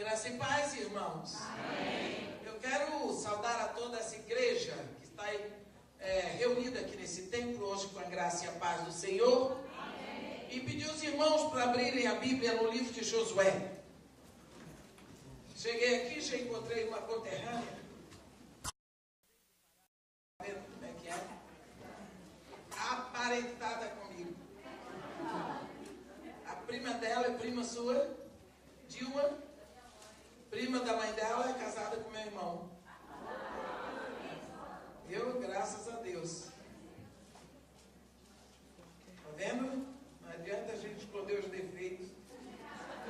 Graça e paz, irmãos. Amém. Eu quero saudar a toda essa igreja que está reunida aqui nesse templo hoje com a graça e a paz do Senhor. Amém. E pedir os irmãos para abrirem a Bíblia no livro de Josué. Cheguei aqui, já encontrei uma conterrânea. Como é que é? Aparentada comigo. A prima dela é prima sua, Dilma. Prima da mãe dela é casada com meu irmão. Eu, graças a Deus. Tá vendo? Não adianta a gente esconder os defeitos.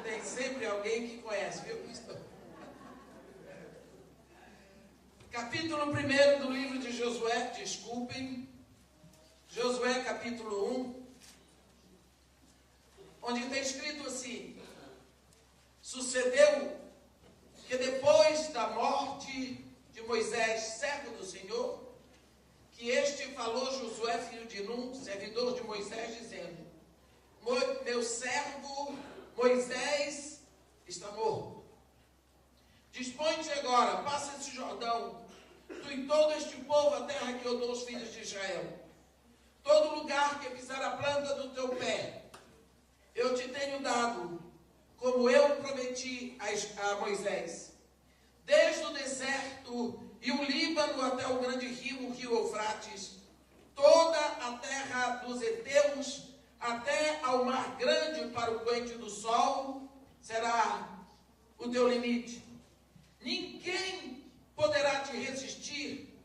Tem sempre alguém que conhece, viu? Capítulo 1 do livro de Josué, desculpem. Josué, capítulo 1. Onde está escrito assim: sucedeu que depois da morte de Moisés, servo do Senhor, que este falou Josué, filho de Nun, servidor de Moisés, dizendo: meu servo Moisés está morto. Dispõe-te agora, passa esse Jordão, tu e todo este povo, a terra que eu dou aos filhos de Israel. Todo lugar que pisar a planta do teu pé, eu te tenho dado, como eu prometi a Moisés. Desde o deserto e o Líbano até o grande rio, o rio Eufrates, toda a terra dos heteus, até ao mar grande para o poente do sol, será o teu limite. Ninguém poderá te resistir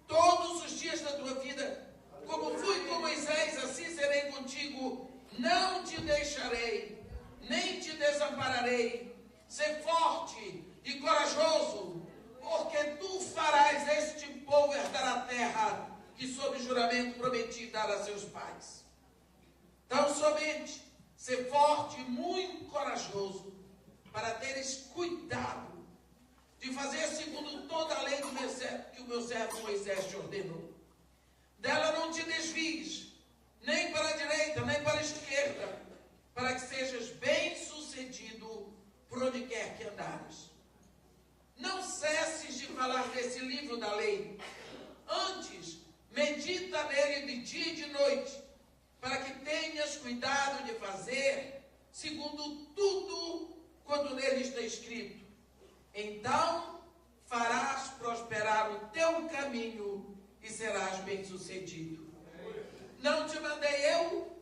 todos os dias da tua vida. Como fui com Moisés, assim serei contigo. Não te deixarei, nem te desampararei. Ser forte e corajoso, porque tu farás este povo herdar a terra que sob juramento prometi dar a seus pais. Então somente ser forte e muito corajoso, para teres cuidado de fazer segundo toda a lei que o meu servo Moisés te ordenou. Dela não te desvies, nem para a direita, nem para a esquerda, para que sejas bem-sucedido por onde quer que andares. Não cesses de falar desse livro da lei. Antes, medita nele de dia e de noite, para que tenhas cuidado de fazer segundo tudo quanto nele está escrito. Então, farás prosperar o teu caminho e serás bem-sucedido. Não te mandei eu?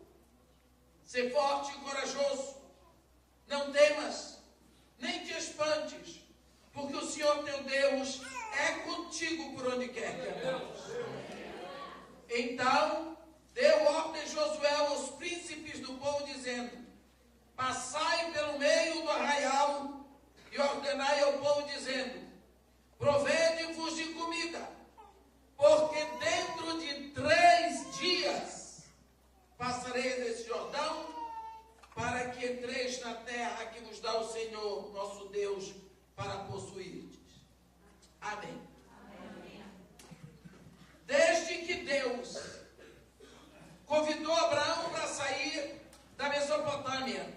Ser forte e corajoso. Não temas, nem te espantes, porque o Senhor teu Deus é contigo por onde quer que andares. Então, deu ordem Josué aos príncipes do povo, dizendo: passai pelo meio do arraial e ordenai ao povo, dizendo: provede-vos de comida, porque dentro de 3 dias passareis esse Jordão, para que entreis na terra que vos dá o Senhor, nosso Deus, para possuirdes. Amém. Amém. Desde que Deus convidou Abraão para sair da Mesopotâmia,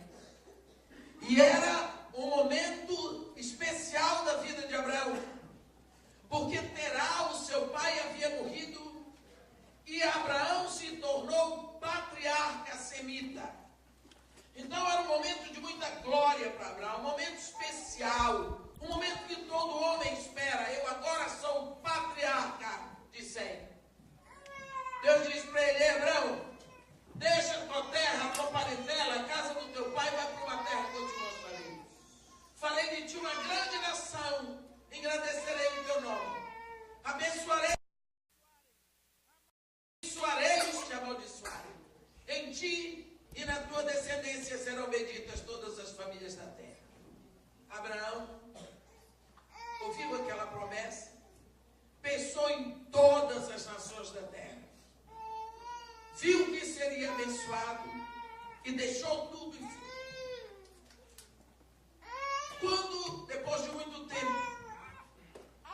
e era um momento especial da vida de Abraão, porque Terá, o seu pai, havia morrido, e Abraão se tornou patriarca semita. Então era um momento de muita glória para Abraão, um momento especial, um momento que todo homem espera. Eu agora sou patriarca de Sem. Deus diz para ele: Abraão, deixa a tua terra, a tua parentela, a casa do teu pai, vai para uma terra que eu te mostrarei. Farei de ti uma grande nação, engrandecerei o teu nome, abençoarei os que te amaldiçoarem. Em ti e na tua descendência serão benditas todas as famílias da terra. Abraão ouviu aquela promessa, pensou em todas as nações da terra, viu que seria abençoado e deixou tudo e foi. Quando, depois de muito tempo,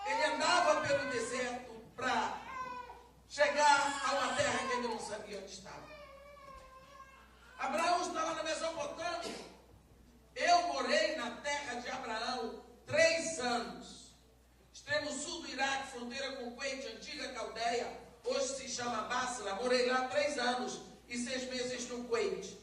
ele andava pelo deserto para chegar a uma terra que ele não sabia onde estava. Abraão estava na Mesopotâmia. Eu morei na terra de Abraão morei lá 3 anos e 6 meses no Kuwait.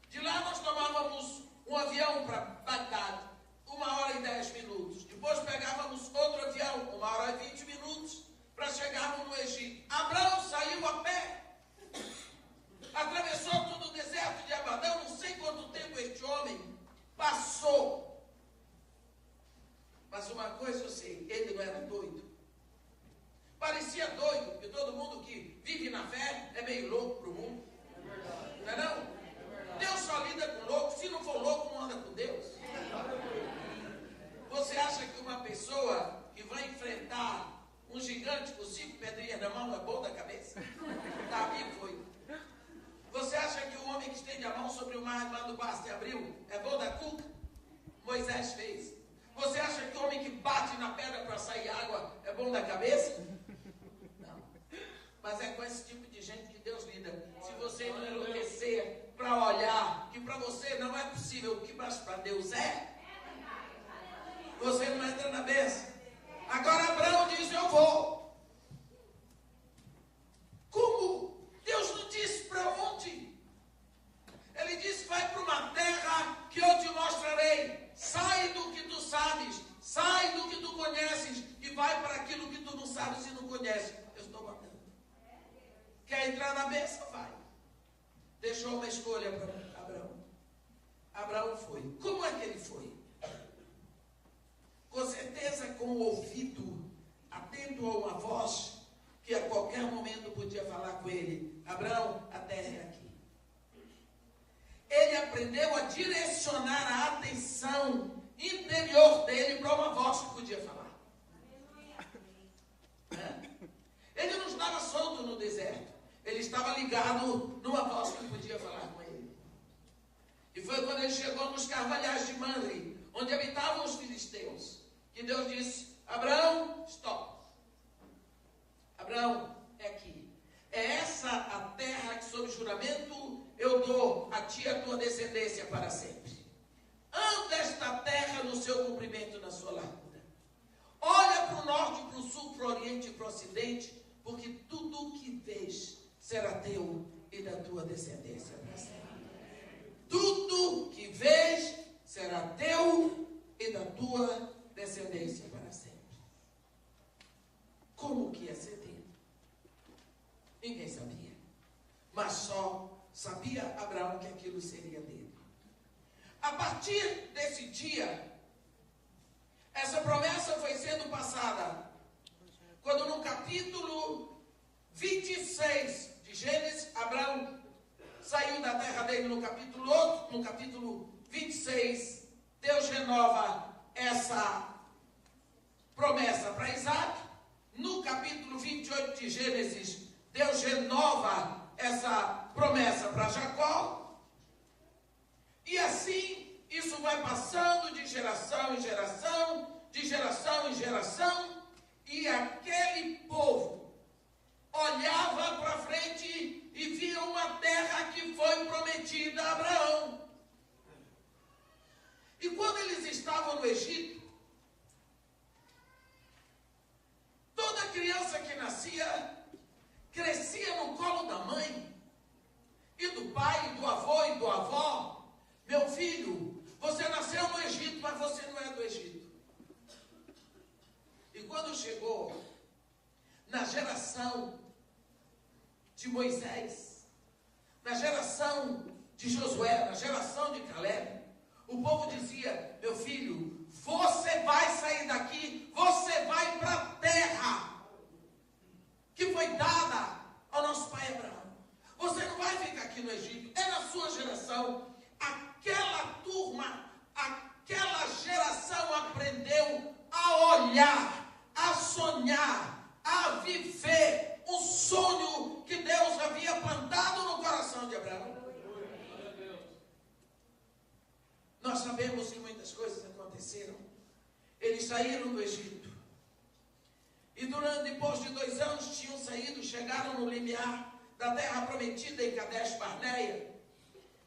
De lá nós tomávamos um avião para Bagdade, 1h10. Depois pegávamos outro avião, 1h20, para chegarmos no Egito. Abraão saiu a pé, atravessou todo o deserto de Abadão, não sei quanto tempo este homem passou. Mas uma coisa eu sei, ele não era doido. Parecia doido, porque todo mundo que vive na fé é meio louco para o mundo. Não é não? Deus só lida com louco. Se não for louco, não anda com Deus. Você acha que uma pessoa que vai enfrentar um gigante com 5 pedrinhas na mão é bom da cabeça? Davi foi. Você acha que o homem que estende a mão sobre o mar do pasto e abriu é bom da cuca? Moisés fez. Você acha que o homem que bate na pedra para sair água é bom da cabeça? Não. Mas é com esse tipo de gente que Deus lida. Se você não enlouquecer para olhar que para você não é possível o que para Deus é, você não entra na bênção. Agora Abraão diz: eu vou. Como? Deus não disse para onde. Ele disse: vai para uma terra que eu te mostrarei. Sai do que tu sabes, sai do que tu conheces e vai para aquilo que tu não sabes e não conheces. Eu estou mandando. Quer entrar na bênção? Vai. Deixou uma escolha para Abraão. Abraão foi. Como é que ele foi? Com certeza com o ouvido atento a uma voz que a qualquer momento podia falar com ele: Abraão, a terra é aqui. Ele aprendeu a direcionar a atenção interior dele para uma voz que podia falar. Ele não estava solto no deserto. Ele estava ligado numa voz que podia falar com ele. E foi quando ele chegou nos carvalhais de Manre, onde habitavam os filisteus, que Deus disse: Abraão, stop. Abraão, é aqui. É essa a terra que, sob juramento, eu dou a ti e a tua descendência para sempre. Anda esta terra no seu comprimento, na sua largura. Olha para o norte, para o sul, para o oriente e para o ocidente, porque tudo o que vês será teu e da tua descendência para sempre. Tudo que vês será teu e da tua descendência para sempre. Como que ia ser dele? Ninguém sabia. Mas só sabia Abraão que aquilo seria dele. A partir desse dia, essa promessa foi sendo passada. Quando no capítulo 26 de Gênesis, Abraão saiu da terra dele no capítulo 26, Deus renova essa promessa para Isaac. No capítulo 28 de Gênesis, Deus renova essa promessa para Jacó. E assim, isso vai passando de geração em geração, de geração em geração, e aquele povo olhava para frente e via uma terra que foi prometida a Abraão. E quando eles estavam no Egito, toda criança que nascia, crescia no colo da mãe, e do pai, e do avô e do avó. Meu filho, você nasceu no Egito, mas você não é do Egito. E quando chegou na geração de Moisés, na geração de Josué, na geração de Caleb, o povo dizia: meu filho, você vai sair daqui, você vai para a terra que foi dada ao nosso pai Abraão. Você não vai ficar aqui no Egito, é na sua geração. Aquela turma, aquela geração aprendeu a olhar, a sonhar, a viver o sonho que Deus havia plantado no coração de Abraão. Nós sabemos que muitas coisas aconteceram. Eles saíram do Egito. E depois de 2 anos tinham saído, chegaram no limiar da terra prometida em Kadesh Barneia.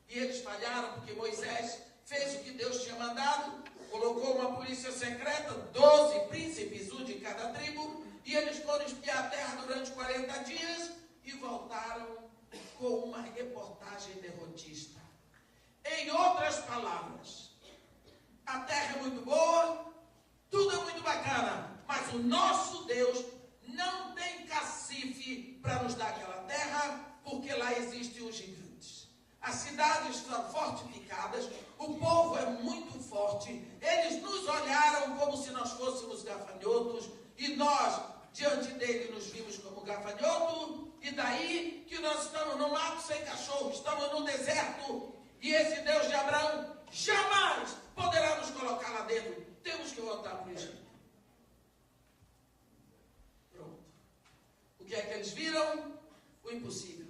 E eles falharam porque Moisés fez o que Deus tinha mandado, colocou uma polícia secreta, 12 príncipes, um de cada tribo, e eles foram espiar a terra durante 40 dias, e voltaram com uma reportagem derrotista. Em outras palavras, a terra é muito boa, tudo é muito bacana, mas o nosso Deus não tem cacife para nos dar aquela terra, porque lá existem os gigantes. As cidades estão fortificadas, o povo é muito forte, eles nos olharam como se nós fôssemos gafanhotos, e nós, diante dele, nos vimos como gafanhoto, e daí que nós estamos no mato sem cachorro, estamos no deserto, e esse Deus de Abraão jamais poderá nos colocar lá dentro. Temos que voltar para o Egito. Pronto. O que é que eles viram? O impossível.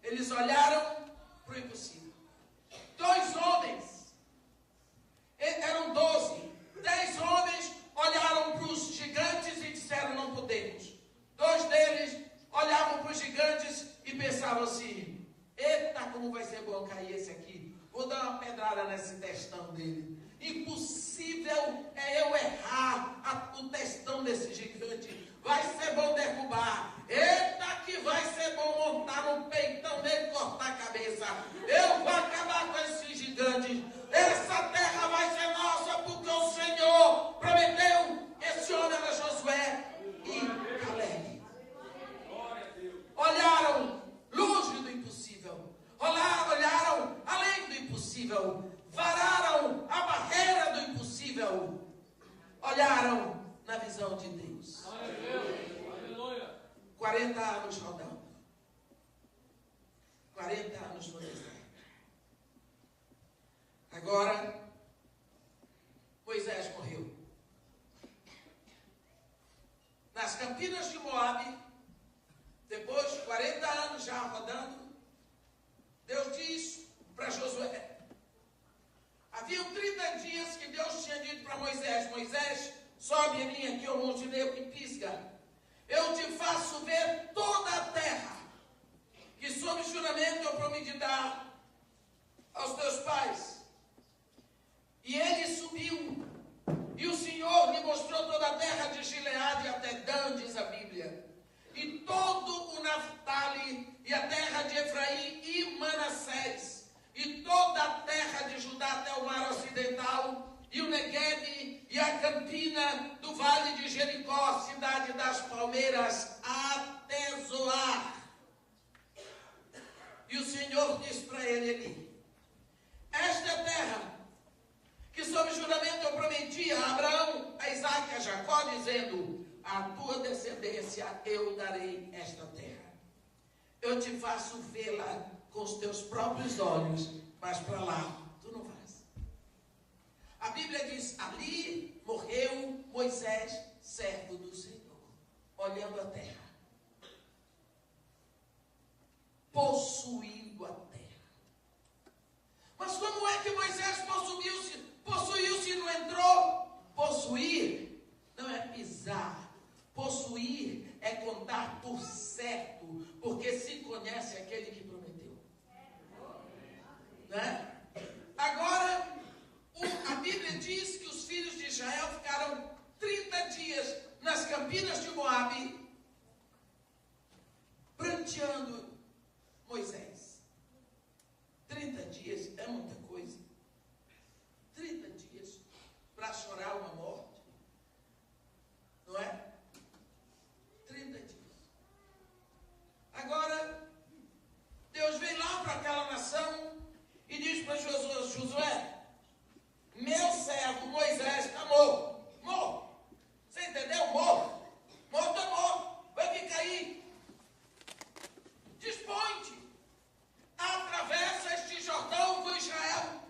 Eles olharam para o impossível. 2 homens, eram 12, 10 homens olharam para os gigantes e disseram: não podemos. 2 deles olhavam para os gigantes e pensavam assim: eita, como vai ser bom cair esse aqui. Vou dar uma pedrada nesse testão dele. Impossível é eu errar o testão desse gigante. Vai ser bom derrubar. Eita, que vai ser bom montar um peitão nele e cortar a cabeça. Eu vou acabar com esses gigantes. Essa terra vai ser nossa, porque o Senhor prometeu. Esse homem era Josué e Caleb. Olharam longe do impossível. Olharam além do impossível. Vararam a barreira do impossível. Olharam na visão de Deus. 40 anos rodando. 40 anos no deserto. Agora, Moisés morreu. Nas campinas de Moabe, depois de 40 anos já rodando, Deus diz para Josué. Haviam 30 dias que Deus tinha dito para Moisés: Moisés, sobe em mim aqui ao Monte Nebo e Pisga. Eu te faço ver toda a terra, que sob juramento eu prometi dar aos teus pais. E ele subiu, e o Senhor lhe mostrou toda a terra de Gileade até Dan, diz a Bíblia, e todo o Naftali, e a terra de Efraim e Manassés, e toda a terra de Judá até o mar ocidental, e o Neguebe, e a campina do vale de Jericó, cidade das palmeiras, até Zoar. E o Senhor disse para ele ali: esta é a terra que sob juramento eu prometi a Abraão, a Isaque e a Jacó, dizendo: à tua descendência eu darei esta terra. Eu te faço vê-la com os teus próprios olhos, mas para lá tu não vais. A Bíblia diz: ali morreu Moisés, servo do Senhor, olhando a terra, possuindo a terra. Mas como é que Moisés possuiu-se e não entrou? Possuir não é pisar. Possuir é contar por certo, porque se conhece aquele que prometeu. Né? Agora, a Bíblia diz que os filhos de Israel ficaram 30 dias nas campinas de Moabe, pranteando Moisés. 30 dias é muita coisa. 30 dias para chorar uma morte. Não é? 30 dias. Agora, Deus vem lá para aquela nação e diz para Josué: meu servo Moisés está morto. Morto. Você entendeu? Morto. Morto é morto. Vai ficar aí. Dispõe-te. Atravessa este Jordão com Israel.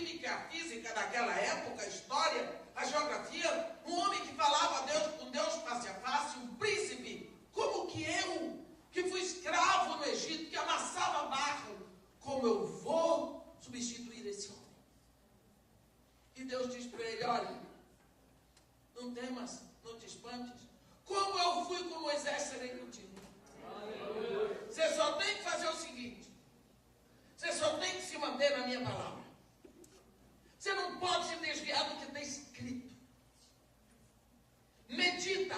química, a física daquela época, a história, a geografia, um homem que falava com Deus face a face, um príncipe, como que eu, que fui escravo no Egito, que amassava barro, como eu vou substituir esse homem? E Deus diz para ele: olha, não temas, não te espantes, como eu fui com Moisés, serei contigo. Você só tem que fazer o seguinte: você só tem que se manter na minha palavra. Você não pode se desviar do que está escrito. Medita,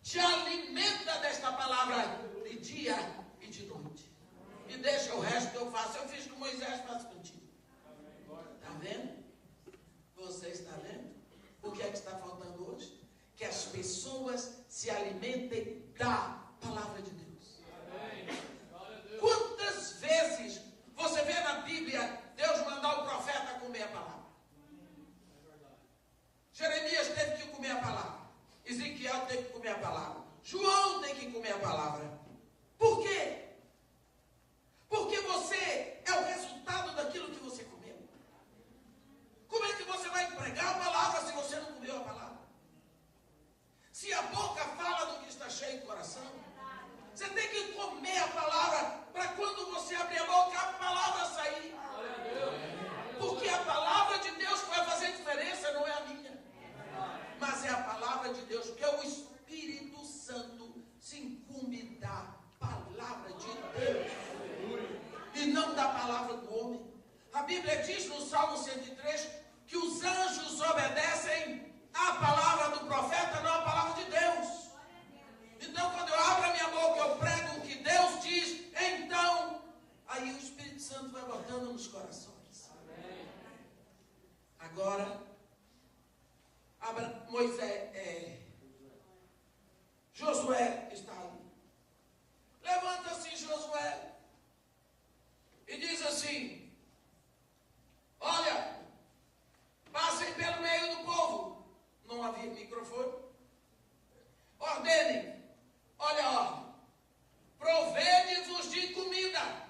te alimenta desta palavra de dia e de noite. E deixa o resto que eu faço. Eu fiz com Moisés, faço contigo. Está vendo? Você está vendo? O que é que está faltando hoje? Que as pessoas se alimentem da palavra de Deus. Quantas vezes você vê na Bíblia Deus mandar o profeta comer a palavra? Jeremias teve que comer a palavra. Ezequiel teve que comer a palavra. João tem que comer a palavra. Por quê? Porque você é o resultado daquilo que você comeu. Como é que você vai pregar a palavra se você não comeu a palavra? Se a boca fala do que está cheio o coração, você tem que comer a palavra para quando você abrir a boca, a palavra sair. Porque a palavra de Deus que vai fazer diferença, não é a minha, mas é a palavra de Deus, porque o Espírito Santo se incumbe da palavra de Deus e não da palavra do homem. A Bíblia diz no Salmo 103 que os anjos obedecem à palavra do profeta, não à palavra de Deus. Então, quando eu abro a minha boca, eu prego o que Deus diz, então, aí o Espírito Santo vai botando nos corações. Agora, Josué está ali. Levanta-se Josué e diz assim: olha, passem pelo meio do povo. Não havia microfone. Ordenem, olha a ordem, provede-vos de comida,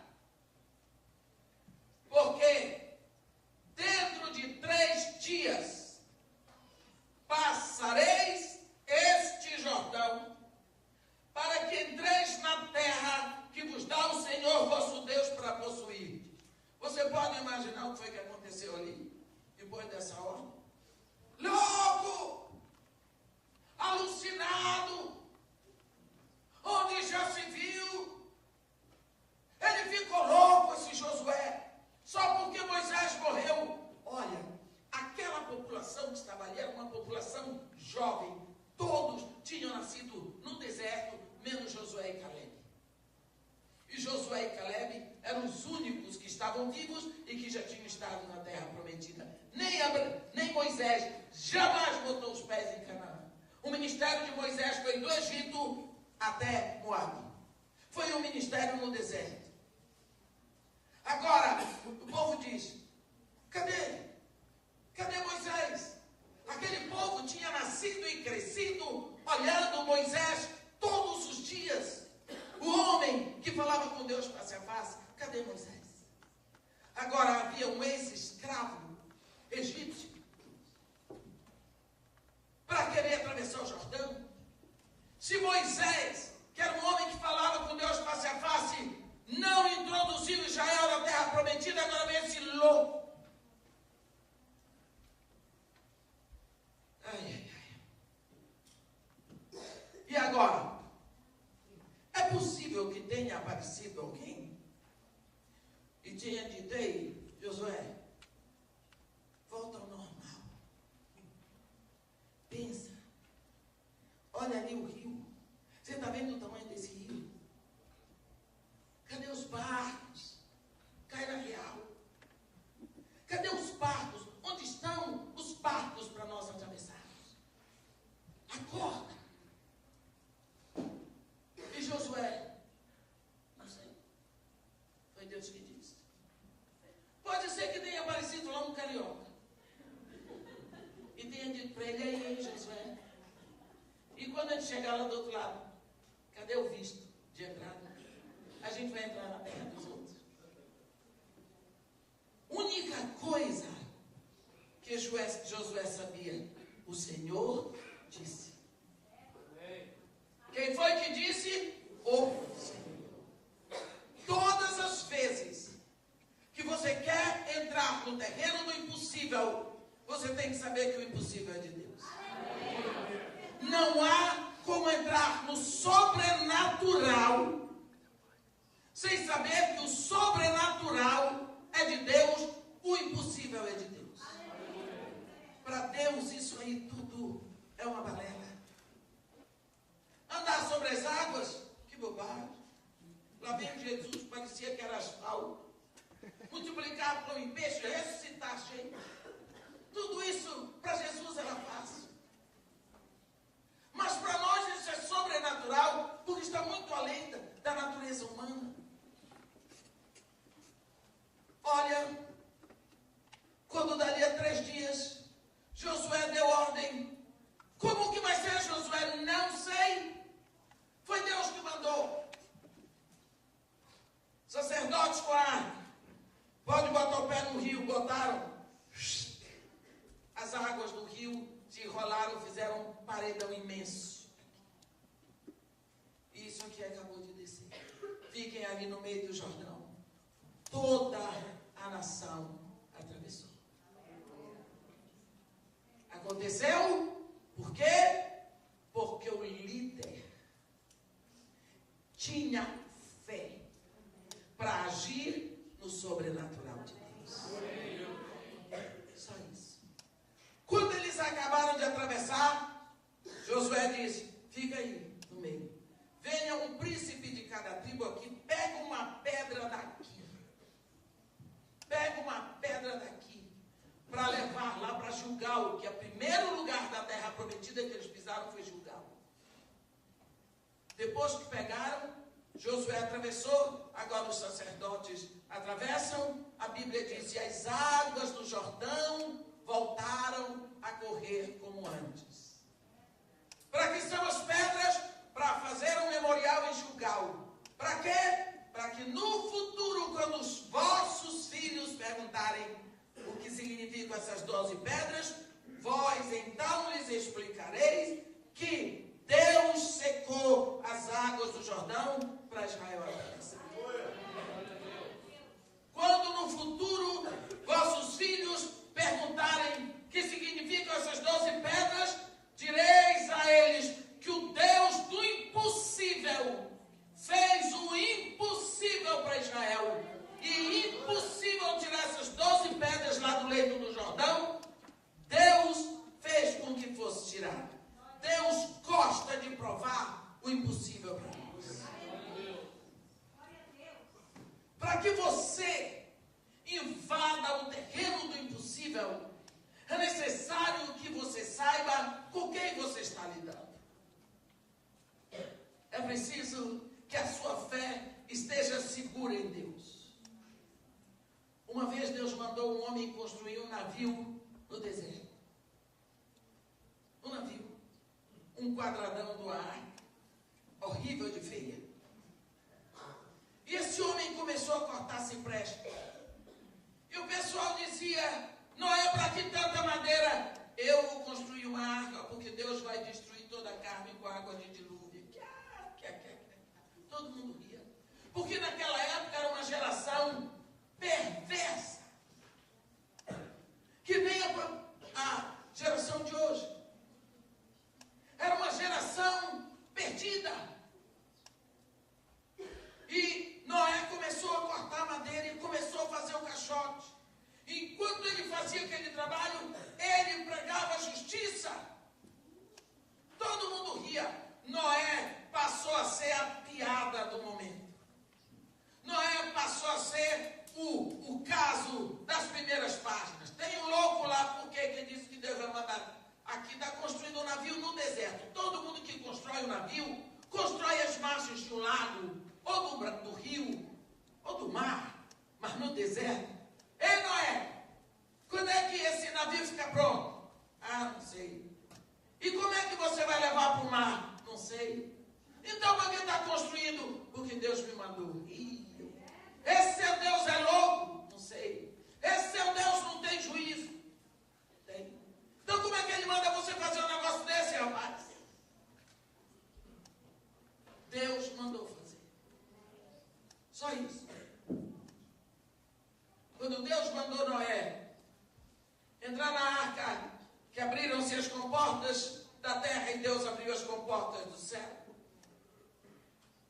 porque dentro de 3 dias passareis este Jordão, para que entreis na terra que vos dá o Senhor vosso Deus para possuir. Você pode imaginar o que foi que aconteceu ali, depois dessa ordem? Louco! Alucinado! Onde já se viu? Ele ficou louco, esse Josué, só porque Moisés morreu. Olha, aquela população que estava ali era uma população jovem. Todos tinham nascido no deserto, menos Josué e Caleb. E Josué e Caleb eram os únicos que estavam vivos e que já tinham estado na terra prometida. Nem Moisés jamais botou os pés em Canaã. O ministério de Moisés foi do Egito até Moabe. Foi um ministério no deserto. Agora, o povo diz: cadê? Cadê Moisés? Aquele povo tinha nascido e crescido olhando Moisés todos os dias. O homem que falava com Deus face a face. Cadê Moisés? Agora havia um ex-escravo egípcio para querer atravessar o Jordão. Se Moisés, que era um homem que falava com Deus face a face, não introduziu Israel na terra prometida, agora vem esse louco. Ai. E agora? É possível que tenha aparecido alguém e tenha dito: ei, Josué, volta ao normal. Pensa. Olha ali o rio. Você está vendo o tamanho desse rio? Cadê os barcos? Cai na real. Cadê os barcos? Onde estão os barcos para nós atravessarmos? Acorda. E Josué? Não sei. Foi Deus que disse. Pode ser que tenha aparecido lá um carioca e tenha dito para ele: ei, Josué. E quando a gente chegar lá do outro lado, cadê o visto de entrada? A gente vai entrar na terra dos outros. Única coisa que Josué sabia? O Senhor disse. Quem foi que disse? O Senhor. Todas as vezes que você quer entrar no terreno do impossível, você tem que saber que o impossível é de Deus. Não há como entrar no sobrenatural sem saber que o sobrenatural é de Deus, o impossível é de Deus. Para Deus isso aí tudo é uma balela. Andar sobre as águas, que bobagem. Lá vem Jesus, parecia que era asfalto. Multiplicar pão em peixe, ressuscitar gente. Tudo isso para Jesus era fácil. Mas para nós isso é sobrenatural, porque está muito além da natureza humana. Olha, quando daria 3 dias, Josué deu ordem. Como que vai ser, Josué? Não sei. Foi Deus que mandou. Sacerdotes com a arca. Pode botar o pé no rio. Botaram. As águas do rio se enrolaram, fizeram um paredão imenso. Isso aqui acabou de descer. Fiquem ali no meio do Jordão. Toda a nação atravessou. Aconteceu? Por quê? Porque o líder tinha fé para agir no sobrenatural de Deus. Só isso. Quando eles acabaram de atravessar, Josué disse: fica aí no meio. Venha um príncipe de cada tribo aqui, pega uma pedra daqui. Pega uma pedra daqui para levar lá para Gilgal, que é o primeiro lugar da terra prometida que eles pisaram foi Gilgal. Depois que pegaram, Josué atravessou, agora os sacerdotes atravessam, a Bíblia diz, e as águas do Jordão voltaram a correr como antes. Para que são as pedras? Para fazer um memorial em Gilgal. Para quê? Para que no futuro, quando os vossos filhos perguntarem o que significam essas 12 pedras, vós então lhes explicareis que Deus secou as águas do Jordão para Israel atravessar. Quando no futuro vossos filhos perguntarem o que significam essas 12 pedras, direis a eles que o Deus do impossível fez o impossível para Israel. E impossível tirar essas 12 pedras lá do leito do Jordão, Deus fez com que fosse tirado. Deus gosta de provar o impossível para nós. Para que você invada o terreno do impossível, é necessário que você saiba com quem você está lidando. É preciso que a sua fé esteja segura em Deus. Uma vez Deus mandou um homem construir um navio no deserto. Um navio. Um quadradão do ar. Horrível de feia. E esse homem começou a cortar cipreste. E o pessoal dizia, não é para que tanta madeira? Eu vou construir uma arca, porque Deus vai destruir toda a carne com água de dilúvio. Todo mundo ria. Porque naquela época era uma geração perversa. Que nem a geração de hoje. Era uma geração perdida. E Noé começou a cortar madeira e começou a fazer o caixote. Enquanto ele fazia aquele trabalho, ele pregava a justiça. Todo mundo ria. Noé passou a ser a piada do momento. Noé passou a ser o caso das primeiras páginas. Tem um louco lá, porque que disse que Deus vai mandar. Aqui está construindo um navio no deserto. Todo mundo que constrói um navio, constrói as margens de um lago, ou do rio, ou do mar, mas no deserto. Ei, Noé, quando é que esse navio fica pronto? Ah, não sei. E como é que você vai levar para o mar? Não sei. Então, para que está construindo? Porque Deus me mandou. Esse seu Deus é louco? Não sei. Esse seu Deus não tem juízo. entrar na arca, que abriram-se as comportas da terra e Deus abriu as comportas do céu.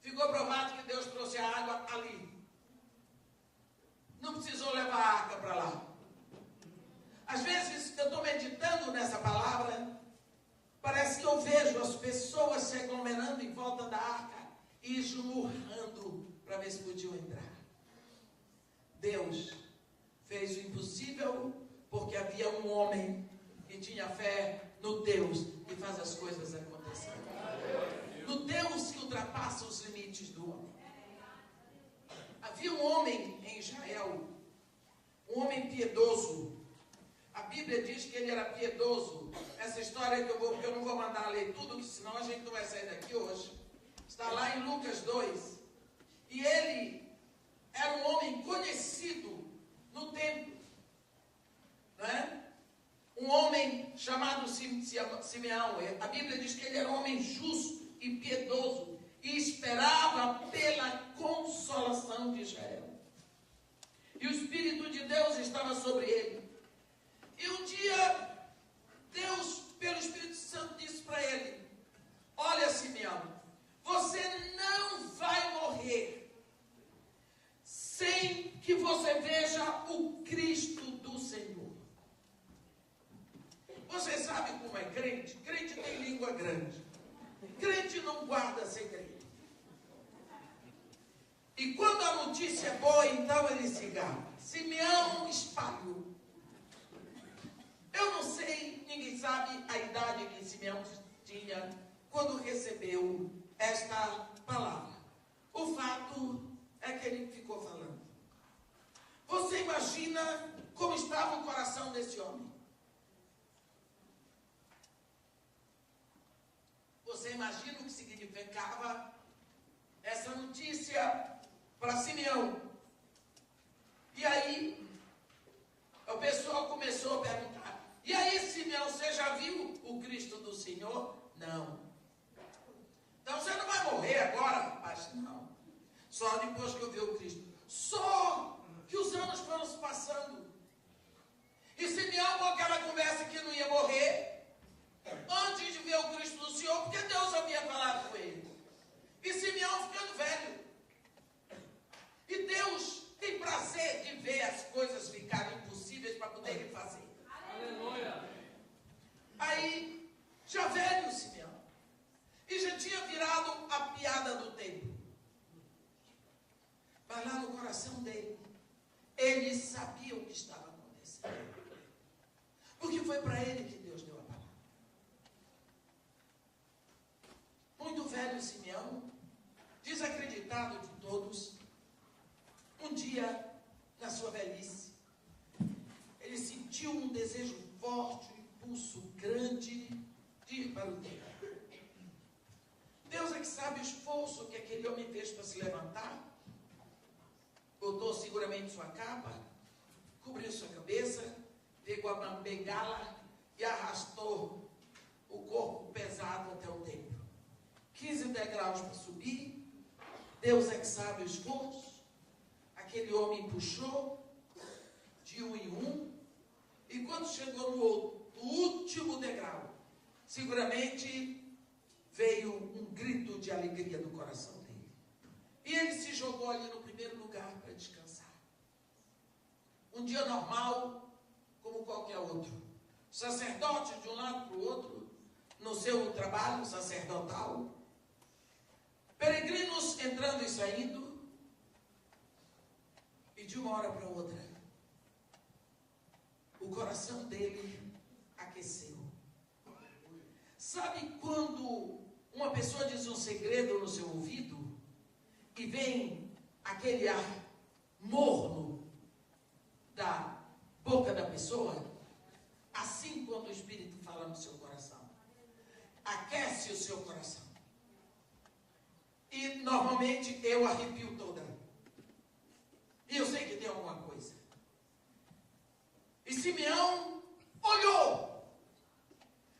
Ficou provado que Deus trouxe a água ali. Não precisou levar a arca para lá. Às vezes eu estou meditando nessa palavra, parece que eu vejo as pessoas se aglomerando em volta da arca e esmurrando para ver se podiam entrar. Deus fez o impossível porque havia um homem que tinha fé no Deus que faz as coisas acontecerem. No Deus que ultrapassa os limites do homem. Havia um homem em Israel, um homem piedoso. A Bíblia diz que ele era piedoso. Essa história porque eu não vou mandar ler tudo, senão a gente não vai sair daqui hoje. Está lá em Lucas 2. E ele era um homem conhecido no templo. Não é? Um homem chamado Simeão. A Bíblia diz que ele era um homem justo e piedoso e esperava pela consolação de Israel. E o Espírito de Deus estava sobre ele. E um dia, Deus, pelo Espírito Santo, disse para ele: olha, Simeão, você não vai morrer sem que você veja o Cristo do Senhor. Você sabe como é crente? Crente tem língua grande. Crente não guarda segredo. E quando a notícia é boa, então ele se gaba. Simeão espalhou. Eu não sei, ninguém sabe a idade que Simeão tinha quando recebeu esta palavra. O fato é que ele ficou falando. Você imagina como estava o coração desse homem? Você imagina o que significava essa notícia para Simeão? E aí, o pessoal começou a perguntar: e aí, Simeão, você já viu o Cristo do Senhor? Não. Então você não vai morrer agora, rapaz? Não. Só depois que eu ver o Cristo. Só que os anos foram se passando. E Simeão, com aquela conversa que não ia morrer, antes de ver o Cristo do Senhor, porque Deus havia falado com ele. E Simeão ficando velho. E Deus tem prazer de ver as coisas ficarem impossíveis para poderem fazer. Aleluia. Aí, já velho Simeão, e já tinha virado a piada do tempo. Mas lá no coração dele, ele sabia o que estava acontecendo. Porque foi para ele que Deus deu a palavra. Muito velho Simeão, desacreditado de todos, um dia, na sua velhice, ele sentiu um desejo forte, um impulso grande de ir para o templo. Deus é que sabe o esforço que aquele homem fez para se levantar. Botou seguramente sua capa, cobriu sua cabeça, pegou a bengala e arrastou o corpo pesado até o templo. 15 degraus para subir. Deus é que sabe o esforço. Aquele homem puxou de um em um, e quando chegou no último degrau, seguramente veio um grito de alegria do coração dele. E ele se jogou ali no primeiro lugar para descansar. Um dia normal, como qualquer outro. Sacerdote de um lado para o outro, no seu trabalho sacerdotal. Peregrinos entrando e saindo. E de uma hora para outra, o coração dele aqueceu. Sabe quando uma pessoa diz um segredo no seu ouvido e vem aquele ar morno da boca da pessoa? Assim, quando o Espírito fala no seu coração, aquece o seu coração. E normalmente eu arrepio toda. E eu sei que tem alguma coisa. E Simeão olhou.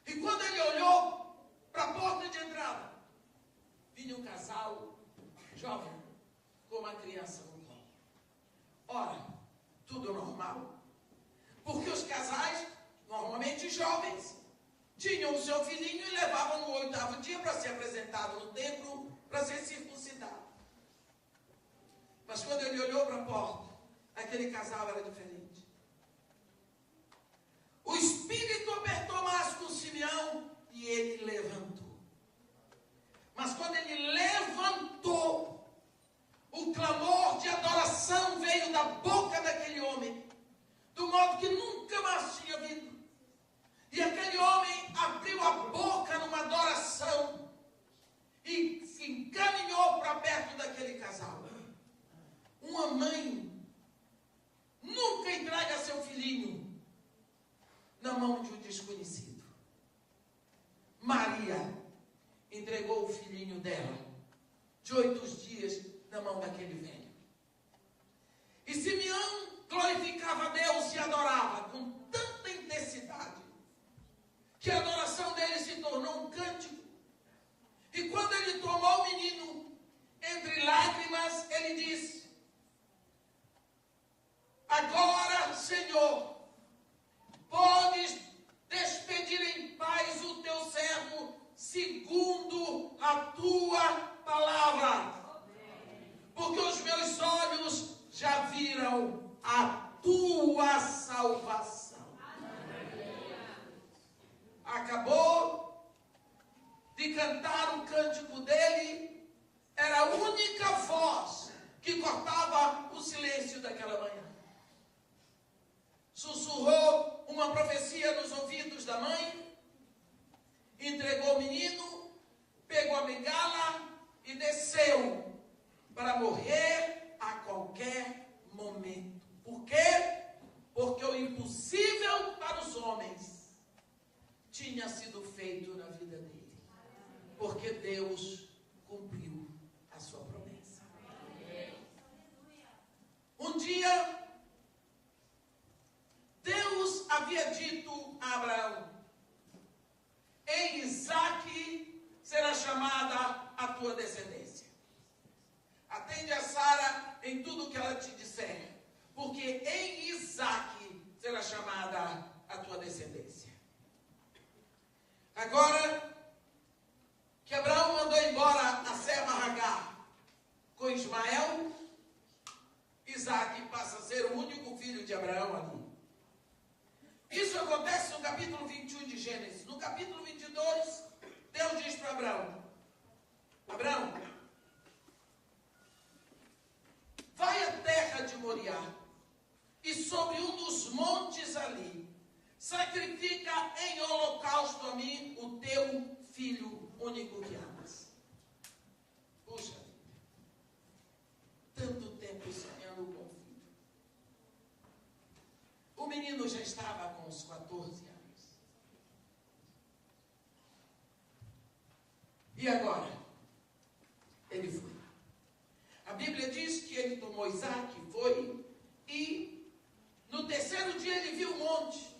E quando ele olhou para a porta de entrada, vinha um casal jovem com uma criança no colo. Ora, tudo normal. Porque os casais jovens tinham o seu filhinho e levavam no 8º dia para ser apresentado no templo, para ser circuncidado. Mas quando ele olhou para a porta, aquele casal era diferente. O Espírito apertou mais com Simeão e ele levantou. Mas quando ele levantou, o clamor de adoração veio da boca daquele homem, do modo que nunca mais tinha vindo. E aquele homem abriu a boca numa adoração e se encaminhou para perto daquele casal. Uma mãe nunca entrega seu filhinho na mão de um desconhecido. Maria entregou o filhinho dela, de 8 dias, na mão daquele velho. E Simeão glorificava a Deus e adorava com tanta intensidade, que a adoração dele se tornou um cântico. E quando ele tomou o menino, entre lágrimas, ele disse: agora, Senhor, podes despedir em paz o teu servo, segundo a tua palavra. Porque os meus olhos já viram a tua salvação. Acabou de cantar o cântico dele, era a única voz que cortava o silêncio daquela manhã. Sussurrou uma profecia nos ouvidos da mãe, entregou o menino, pegou a bengala e desceu para morrer a qualquer momento. Por quê? Porque o impossível para os homens tinha sido feito na vida dele. Porque Deus cumpriu a sua promessa. Um dia, Deus havia dito a Abraão: em Isaque será chamada a tua descendência. Atende a Sara em tudo que ela te disser, porque em Isaque será chamada a tua descendência. Agora que Abraão mandou embora a serva Agar com Ismael, Isaque passa a ser o único filho de Abraão ali. Isso acontece no capítulo 21 de Gênesis. No capítulo 22, Deus diz para Abraão: Abraão, vai à terra de Moriá e sobre um dos montes ali sacrifica em holocausto a mim o teu filho único que amas. Puxa vida, tanto tempo sonhando com o filho. O menino já estava com uns 14 anos. E agora? Ele foi. A Bíblia diz que ele tomou Isaque, foi, e no 3º dia ele viu o monte.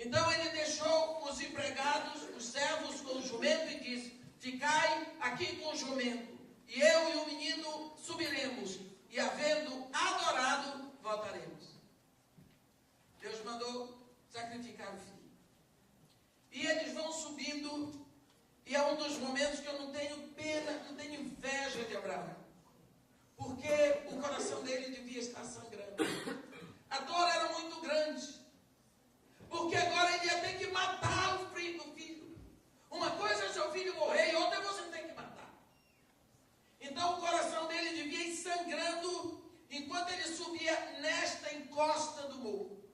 Então ele deixou os empregados, os servos com o jumento e disse: ficai aqui com o jumento, e eu e o menino subiremos, e havendo adorado, voltaremos. Deus mandou sacrificar o filho. E eles vão subindo, e é um dos momentos que eu não tenho pena, não tenho inveja de Abraão, porque o coração dele devia estar sangrando. A dor era muito grande, porque agora ele ia ter que matar o filho. Uma coisa é seu filho morrer e outra é você ter que matar. Então o coração dele devia ir sangrando enquanto ele subia nesta encosta do morro.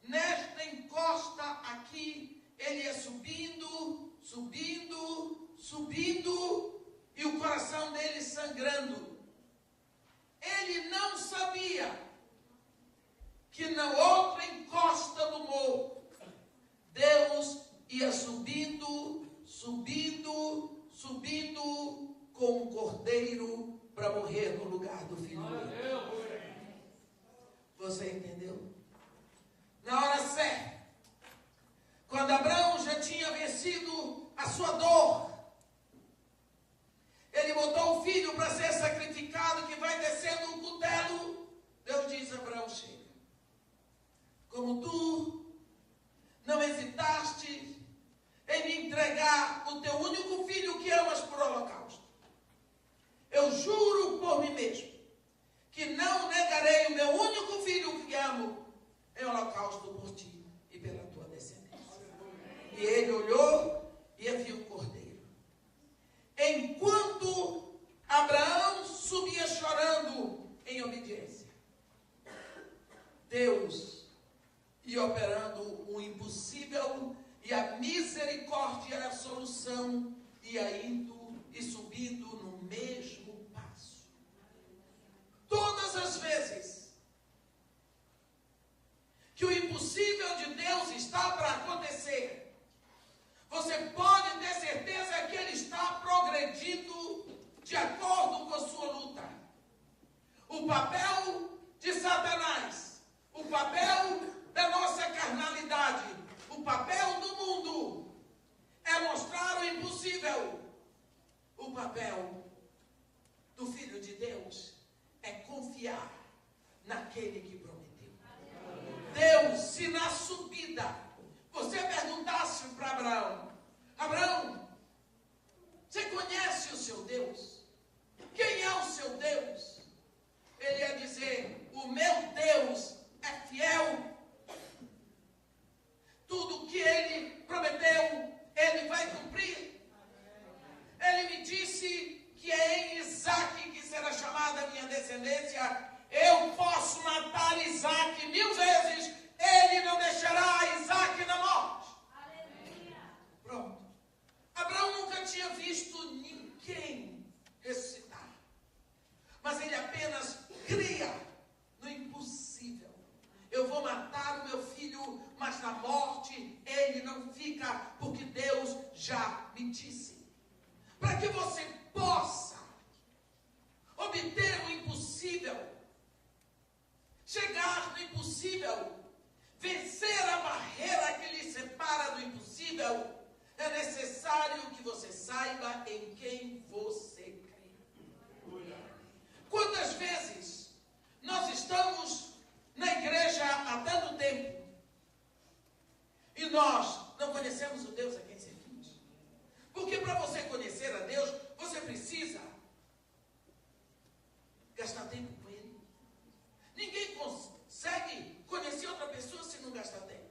Nesta encosta aqui, ele ia subindo, subindo, subindo, e o coração dele sangrando. Ele não sabia que na outra encosta do morro, Deus ia subindo, subindo, subindo com um cordeiro para morrer no lugar do filho dele. Você entendeu? Na hora certa, quando Abraão já tinha vencido a sua dor, ele botou o filho para ser sacrificado, que vai descendo um cutelo. Deus diz a Abraão: chega. Como tu e a misericórdia é a solução, ia indo e subindo no mesmo passo. Todas as vezes que o impossível de Deus está para acontecer, você pode ter certeza que Ele está progredindo de acordo com a sua luta. O papel de Satanás, o papel da nossa carnalidade, o papel do mundo é mostrar o impossível. O papel do Filho de Deus é confiar naquele que prometeu. Deus, se na subida você perguntasse para Abraão: Abraão, você conhece o seu Deus? Quem é o seu Deus? Ele ia dizer: o meu Deus é fiel. Tudo que Ele prometeu, Ele vai cumprir. Ele me disse que é em Isaque que será chamada a minha descendência. Eu posso matar Isaque 1000 vezes, Ele não deixará Isaque na morte. Pronto. Abraão nunca tinha visto ninguém ressuscitar, mas ele apenas cria no impossível. Eu vou matar o meu filho, mas na morte ele não fica, porque Deus já me disse. Para que você possa obter o impossível, chegar no impossível, vencer a barreira que lhe separa do impossível, é necessário que você saiba em quem você crê. Quantas vezes nós estamos na igreja há tanto tempo e nós não conhecemos o Deus a quem servimos? Porque para você conhecer a Deus, você precisa gastar tempo com Ele. Ninguém consegue conhecer outra pessoa se não gastar tempo.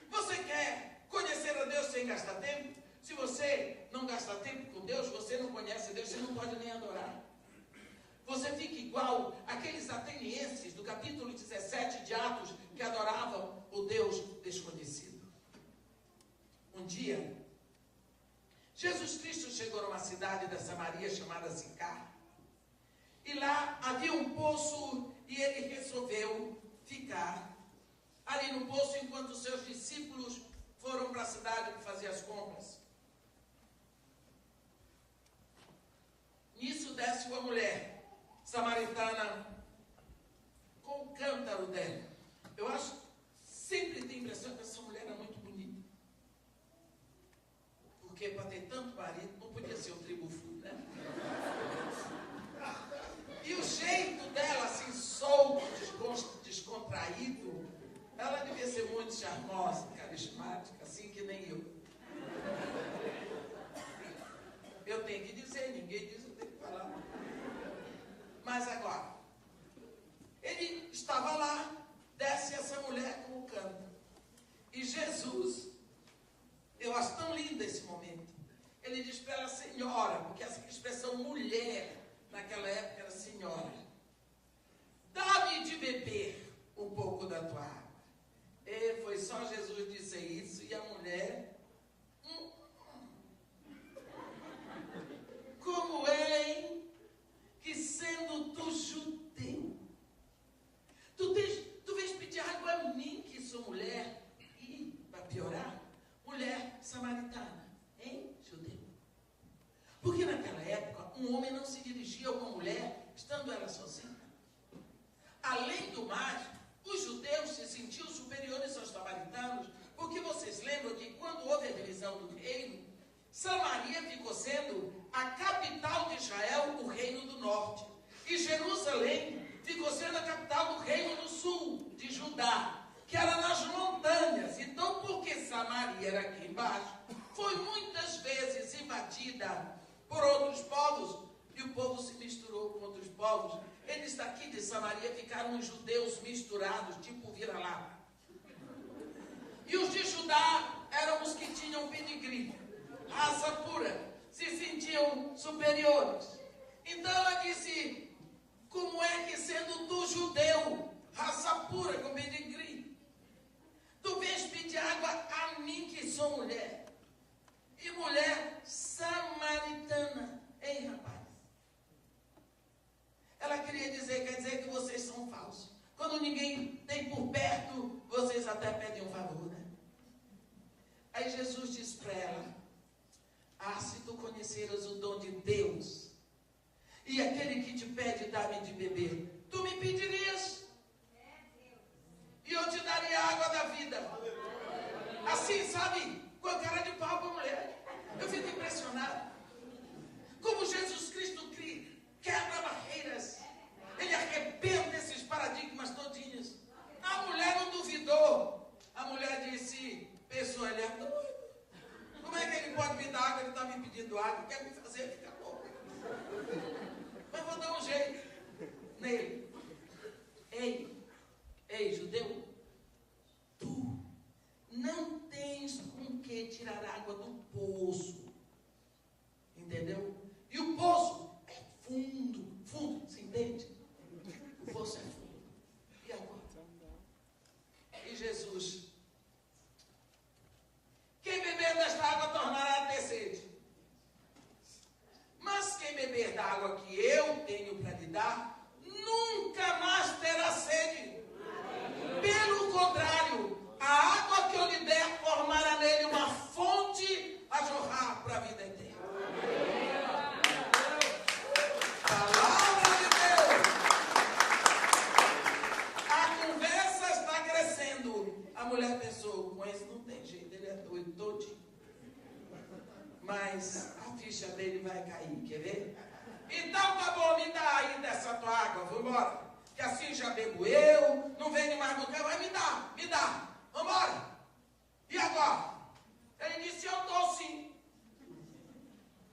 Você quer conhecer a Deus sem gastar tempo? Se você não gastar tempo com Deus, você não conhece Deus, você não pode nem adorar. Você fica igual aqueles atenienses do capítulo 17 de Atos, que adoravam o Deus desconhecido. Um dia, Jesus Cristo chegou numa cidade da Samaria chamada Sicar. E lá havia um poço e ele resolveu ficar ali no poço enquanto os seus discípulos foram para a cidade fazer as compras. Nisso desce uma mulher samaritana com o cântaro dela. Eu acho, sempre tenho a impressão que essa mulher era muito bonita. Porque para ter tanto marido, não podia ser um tribufu, né? E o jeito dela, assim, solto, descontraído, ela devia ser muito charmosa, carismática, assim que nem eu. Eu tenho que dizer, ninguém diz, eu tenho que falar. Mas agora, ele estava lá, desce essa mulher com o canto. E Jesus, eu acho tão lindo esse momento, ele diz para ela: senhora, porque essa expressão mulher, naquela época era senhora, dá-me de beber um pouco da tua água. E foi só Jesus dizer isso e a mulher, como é, hein? Que sendo tu judeu, tu vens pedir água a mim, que sou mulher, e, para piorar, mulher samaritana, hein, judeu? Porque naquela época, um homem não se dirigia a uma mulher, estando ela sozinha. Além do mais, os judeus se sentiam superiores aos samaritanos, porque vocês lembram que quando houve a divisão do reino, Samaria ficou sendo a capital de Israel, o reino do norte. E Jerusalém ficou sendo a capital do reino do sul, de Judá, que era nas montanhas. Então, porque Samaria era aqui embaixo, foi muitas vezes invadida por outros povos, e o povo se misturou com outros povos. Eles daqui de Samaria ficaram os judeus misturados, tipo vira-lata. E os de Judá eram os que tinham pedigree, raça pura, se sentiam superiores. Então ela disse: como é que sendo tu judeu, raça pura, com pedigree, tu vens pedir água a mim, que sou mulher. E mulher samaritana. Hein, rapaz? Ela queria dizer, quer dizer que vocês são falsos. Quando ninguém tem por perto, vocês até pedem um favor, né? Aí Jesus diz para ela: se tu conheceras o dom de Deus, e aquele que te pede, dá-me de beber, tu me pedirias, e eu te daria a água da vida. Assim, sabe, com a cara de pau para a mulher. Eu fico impressionado. Como Jesus Cristo quebra barreiras. Ele arrebenta esses paradigmas todinhos. A mulher não duvidou. A mulher disse, pessoa, ele é doido. Como é que ele pode me dar água? Ele está me pedindo água. Quer me fazer ficar louco. Mas vou dar um jeito nele. Ei, judeu, tu não tens com que tirar água do poço. Entendeu? E o poço é fundo, você entende? O poço é fundo. E agora? E Jesus: quem beber desta água tornará a ter sede. Mas quem beber da água que eu tenho para lhe dar, nunca mais terá sede. Pelo contrário, a água que eu lhe der formará nele uma fonte a jorrar para a vida eterna. Palavra de Deus. A conversa está crescendo. A mulher pensou, com esse não tem jeito, ele é doido todinho. Mas a ficha dele vai cair, quer ver? Então tá bom, me dá aí dessa tua água, vamos embora. Que assim já bebo eu, não vem mais do que vai, me dá, vamos embora. E agora? Ele disse, eu dou sim,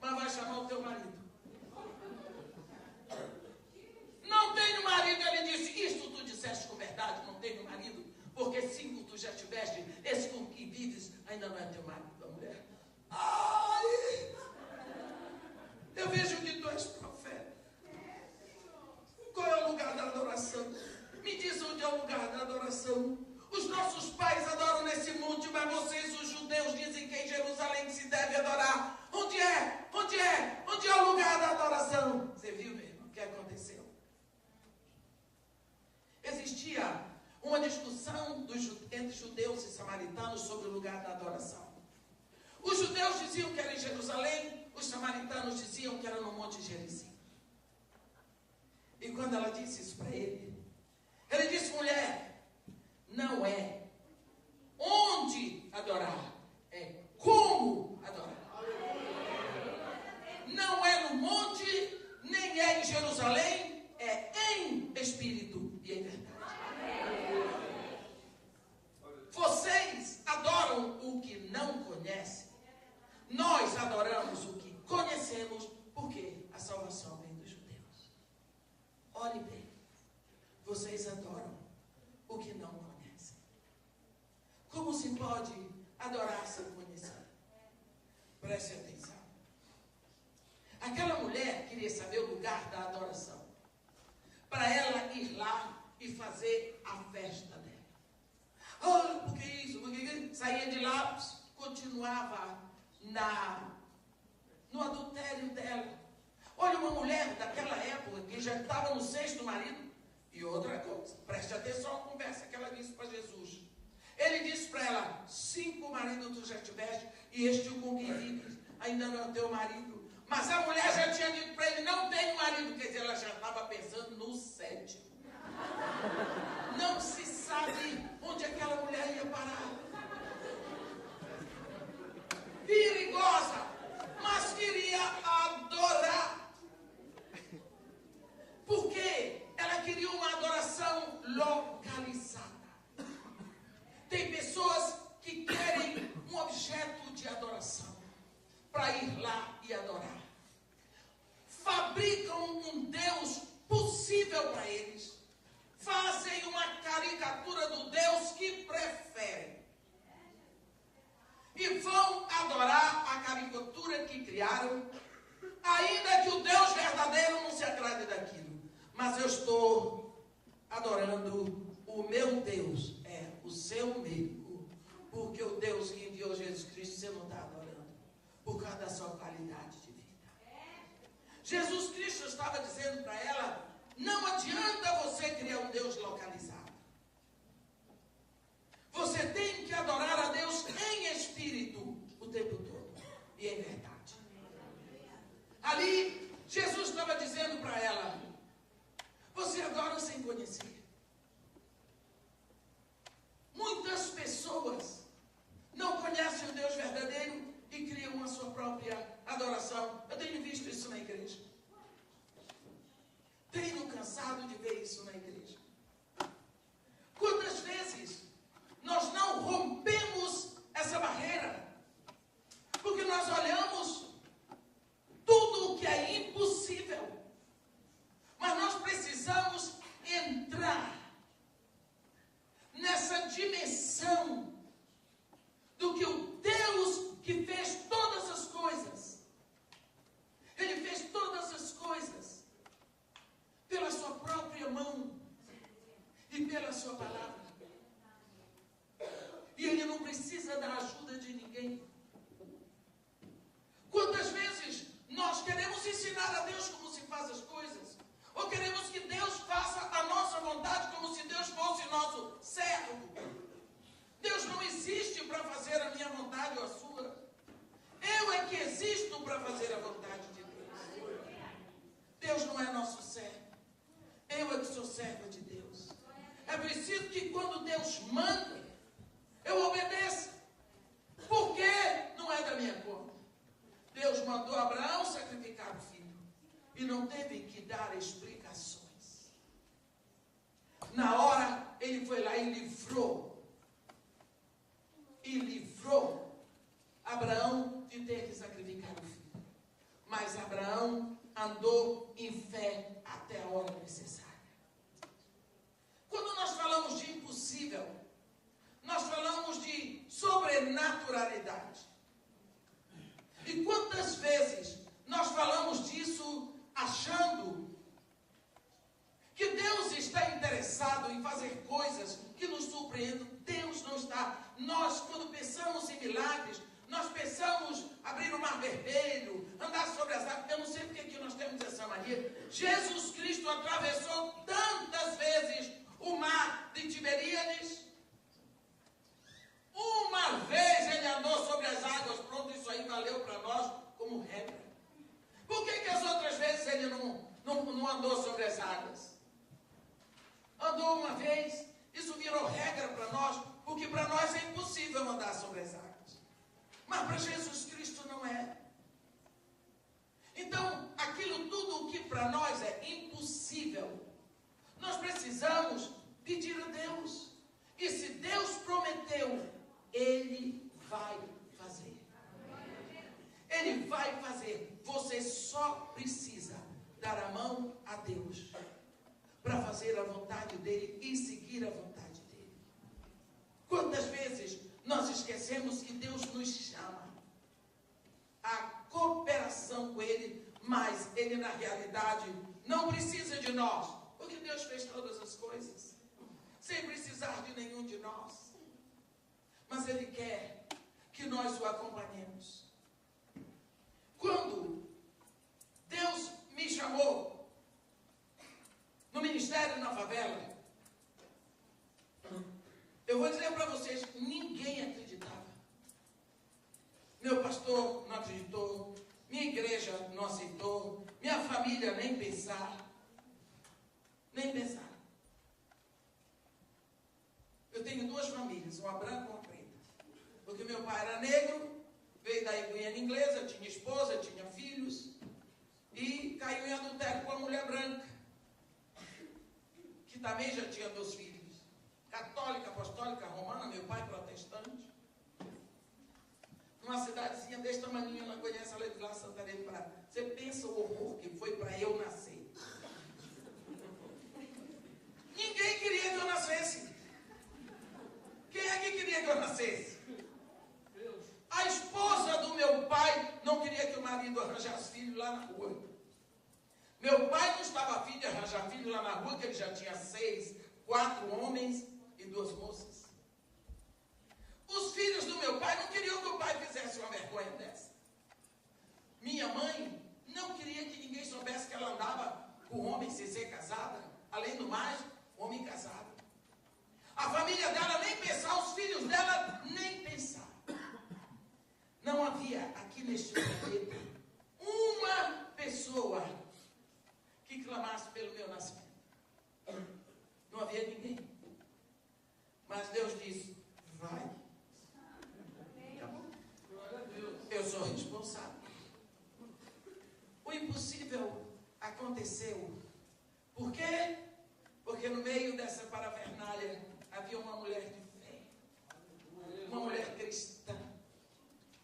mas vai chamar o teu marido. Não tenho marido, ele disse, isto tu disseste com verdade, não tenho marido, porque 5 tu já tiveste, esse com que vives ainda não é teu marido, a mulher. Ai, eu vejo que tu és profeta. Qual é o lugar da adoração? Me diz onde é o lugar da adoração. Os nossos pais adoram nesse monte, mas vocês, os judeus, dizem que é em Jerusalém que se deve adorar. Onde é? Onde é? Onde é o lugar da adoração? Você viu, meu irmão, o que aconteceu? Existia uma discussão entre judeus e samaritanos sobre o lugar da adoração. Os judeus diziam que era em Jerusalém, os samaritanos diziam que era no Monte Gerizim. E quando ela disse isso para ele disse, mulher, não é onde adorar, é como adorar. Não é no monte, nem é em Jerusalém, é em espírito e em verdade. Vocês adoram o que não conhecem. Nós adoramos o que conhecemos, porque a salvação vem dos judeus. Olhe bem, vocês adoram o que não conhecem. Como se pode adorar sem conhecer? Preste atenção. Aquela mulher queria saber o lugar da adoração, para ela ir lá e fazer a festa dela. Oh, por que isso? Porque saía de lá, continuava no adultério dela. Olha, uma mulher daquela época que já estava no 6º marido. E outra coisa, preste atenção à conversa que ela disse para Jesus. Ele disse para ela, 5 maridos tu já tiveste, e este com quem vives ainda não é teu marido. Mas a mulher já tinha dito para ele, não tem marido. Quer dizer, ela já estava pensando no 7º. Não se sabe onde aquela mulher ia parar. Perigosa, mas queria adorar. Por quê? Ela queria uma adoração localizada. Tem pessoas que querem um objeto de adoração para ir lá e adorar. Fabricam um Deus possível para eles. Fazem uma caricatura do Deus que preferem. E vão adorar a caricatura que criaram, ainda que o Deus verdadeiro não se agrade daquilo. Mas eu estou adorando o meu Deus, o seu mesmo, porque o Deus que enviou Jesus Cristo estava dizendo para ela, não adianta você criar um Deus localizado. Você tem que adorar a Deus em espírito o tempo todo e em verdade. Ali, Jesus estava dizendo para ela, você adora sem conhecer. Muitas pessoas não conhecem o Deus verdadeiro e criam a sua própria adoração. Eu tenho visto isso na igreja. Tenho cansado de ver isso na igreja. Quantas vezes nós não rompemos essa barreira? Porque nós olhamos tudo o que é impossível. Mas nós precisamos entrar nessa dimensão do que o Deus que fez todas as coisas, Ele fez todas as coisas pela sua própria mão e pela sua palavra. E Ele não precisa da ajuda de ninguém. Quantas vezes nós queremos ensinar a Deus como se faz as coisas? Ou queremos que Deus faça a nossa vontade como se Deus fosse nosso servo? Deus não existe para fazer a minha vontade ou a sua. Eu é que existo para fazer a vontade de Deus. Deus não é nosso servo. Eu é que sou servo de Deus. É preciso que quando Deus manda, eu obedeça. Porque não é da minha conta. Deus mandou Abraão sacrificar o filho. E não teve que dar explicações. Na hora, ele foi lá e livrou Abraão de ter que sacrificar o filho. Mas Abraão andou em fé até a hora necessária. Quando nós falamos de impossível, nós falamos de sobrenaturalidade. E quantas vezes nós falamos disso achando que Deus está interessado em fazer coisas que nos surpreendam? Deus não está. Nós, quando pensamos em milagres, nós pensamos abrir o mar vermelho, andar sobre as águas. Eu não sei porque aqui nós temos essa mania. Jesus Cristo atravessou tantas vezes o mar de Tiberíades. Uma vez ele andou sobre as águas. Pronto, isso aí valeu para nós como regra. Por que as outras vezes ele não andou sobre as águas? Andou uma vez, isso virou regra para nós, porque para nós é impossível andar sobre as águas. Mas para Jesus Cristo não é. Então, aquilo tudo que para nós é impossível, nós precisamos pedir a Deus. E se Deus prometeu, Ele vai fazer. Ele vai fazer. Você só precisa dar a mão a Deus para fazer a vontade dEle e seguir a vontade dEle. Quantas vezes nós esquecemos que Deus nos chama à cooperação com Ele, mas Ele na realidade não precisa de nós, porque Deus fez todas as coisas sem precisar de nenhum de nós. Mas Ele quer que nós o acompanhemos. Quando Deus me chamou no ministério na favela, eu vou dizer para vocês, ninguém acreditava. Meu pastor não acreditou, minha igreja não aceitou, minha família nem pensar. Nem pensar. Eu tenho duas famílias, uma branca e uma preta. Porque meu pai era negro, veio da Guiana Inglesa, tinha esposa, tinha filhos, e caiu em adultério com uma mulher branca, que também já tinha 2 filhos. Católica, apostólica, romana, meu pai protestante. Numa cidadezinha desse tamanho, ela conhece a lei de lá, Santarém do Pará. Você pensa o horror que foi para eu nascer. Ninguém queria que eu nascesse. Quem é que queria que eu nascesse? A esposa do meu pai não queria que o marido arranjasse filho lá na rua. Meu pai não estava afim de arranjar filho lá na rua, que ele já tinha 6, 4 homens e 2 moças. Os filhos do meu pai não queriam que o pai fizesse uma vergonha dessa. Minha mãe não queria que ninguém soubesse que ela andava aqui neste planeta uma pessoa que clamasse pelo meu nascimento. Não havia ninguém. Mas Deus disse, vai. Eu sou responsável. O impossível aconteceu. Por quê? Porque no meio dessa parafernália havia uma mulher de fé. Uma mulher cristã.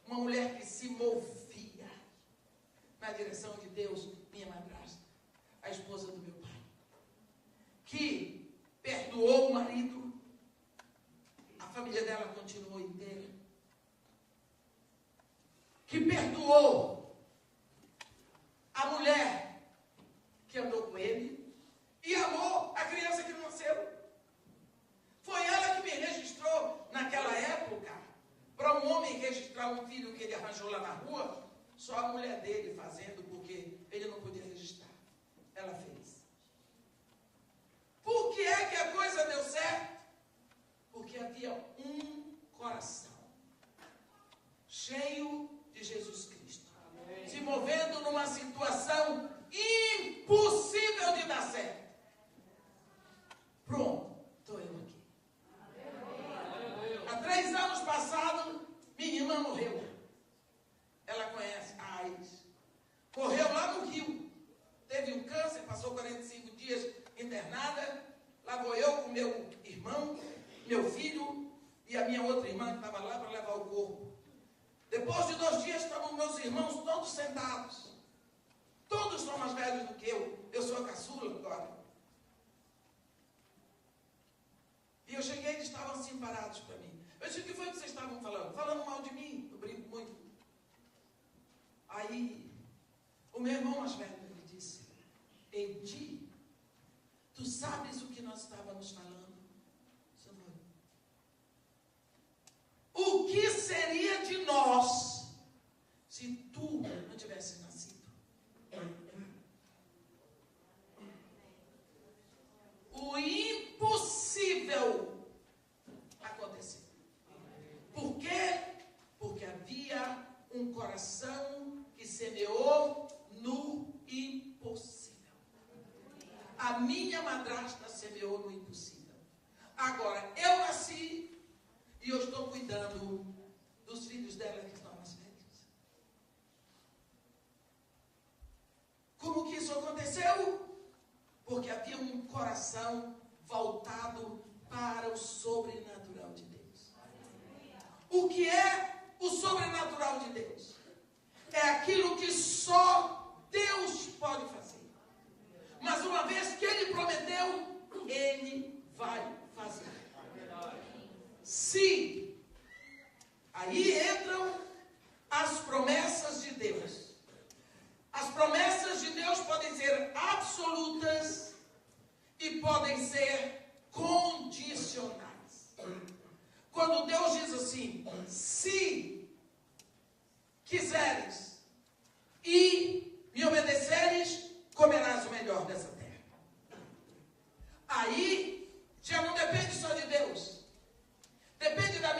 Uma mulher que se movia na direção de Deus, minha madrasta, a esposa do meu pai. Que perdoou o marido. A família dela continuou inteira. Que perdoou a mulher que andou com ele e amou a criança que nasceu. Foi ela que me registrou naquela época. Para um homem registrar um filho que ele arranjou lá na rua, só a mulher dele fazendo, porque ele não podia registrar. Ela fez. Por que é que a coisa deu certo? Porque havia um coração cheio de Jesus Cristo, amém, se movendo numa situação impossível de dar certo. Pronto, estou eu aqui. Há 3 anos passados, minha irmã morreu. Ela conhece a AIDS. Correu lá no Rio. Teve um câncer, passou 45 dias internada. Lá vou eu com meu irmão, meu filho e a minha outra irmã que estava lá para levar o corpo. Depois de 2 dias, estavam meus irmãos todos sentados. Todos são mais velhos do que eu. Eu sou a caçula agora. E eu cheguei e eles estavam assim parados para mim. Eu disse, o que foi que vocês estavam falando? Falando mal de mim. Eu brinco muito. Aí, o meu irmão mais velho me disse, Edi, tu sabes o que nós estávamos falando? O que seria de nós se tu não tivesse nascido? O impossível aconteceu. Por quê? Porque havia um coração que semeou no impossível. A minha madrasta semeou no impossível. Agora, eu nasci e eu estou cuidando dos filhos dela que estão mais velhos. Como que isso aconteceu? Porque havia um coração voltado para o sobrenatural de Deus. O que é o sobrenatural de Deus? É aquilo que só Deus pode fazer. Mas uma vez que Ele prometeu, Ele vai fazer. Se aí entram as promessas de Deus. As promessas de Deus podem ser absolutas e podem ser condicionais. Quando Deus diz assim, se quiseres e me obedeceres, comerás o melhor dessa terra. Aí já não depende só de Deus. Depende da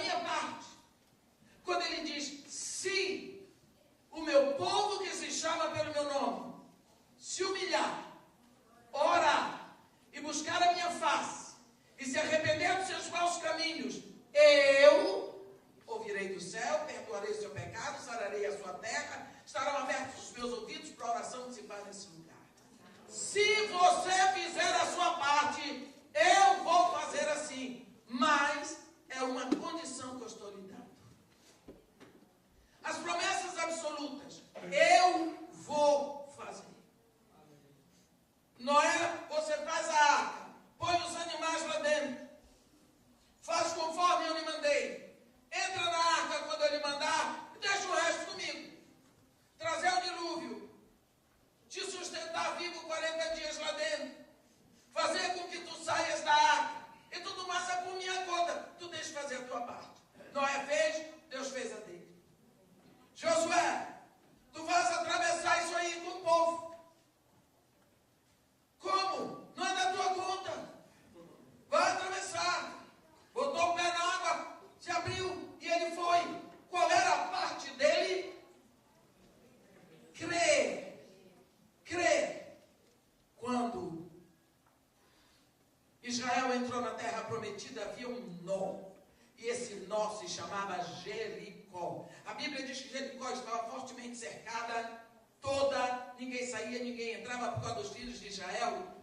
prometida havia um nó. E esse nó se chamava Jericó. A Bíblia diz que Jericó estava fortemente cercada, toda, ninguém saía, ninguém entrava por causa dos filhos de Israel.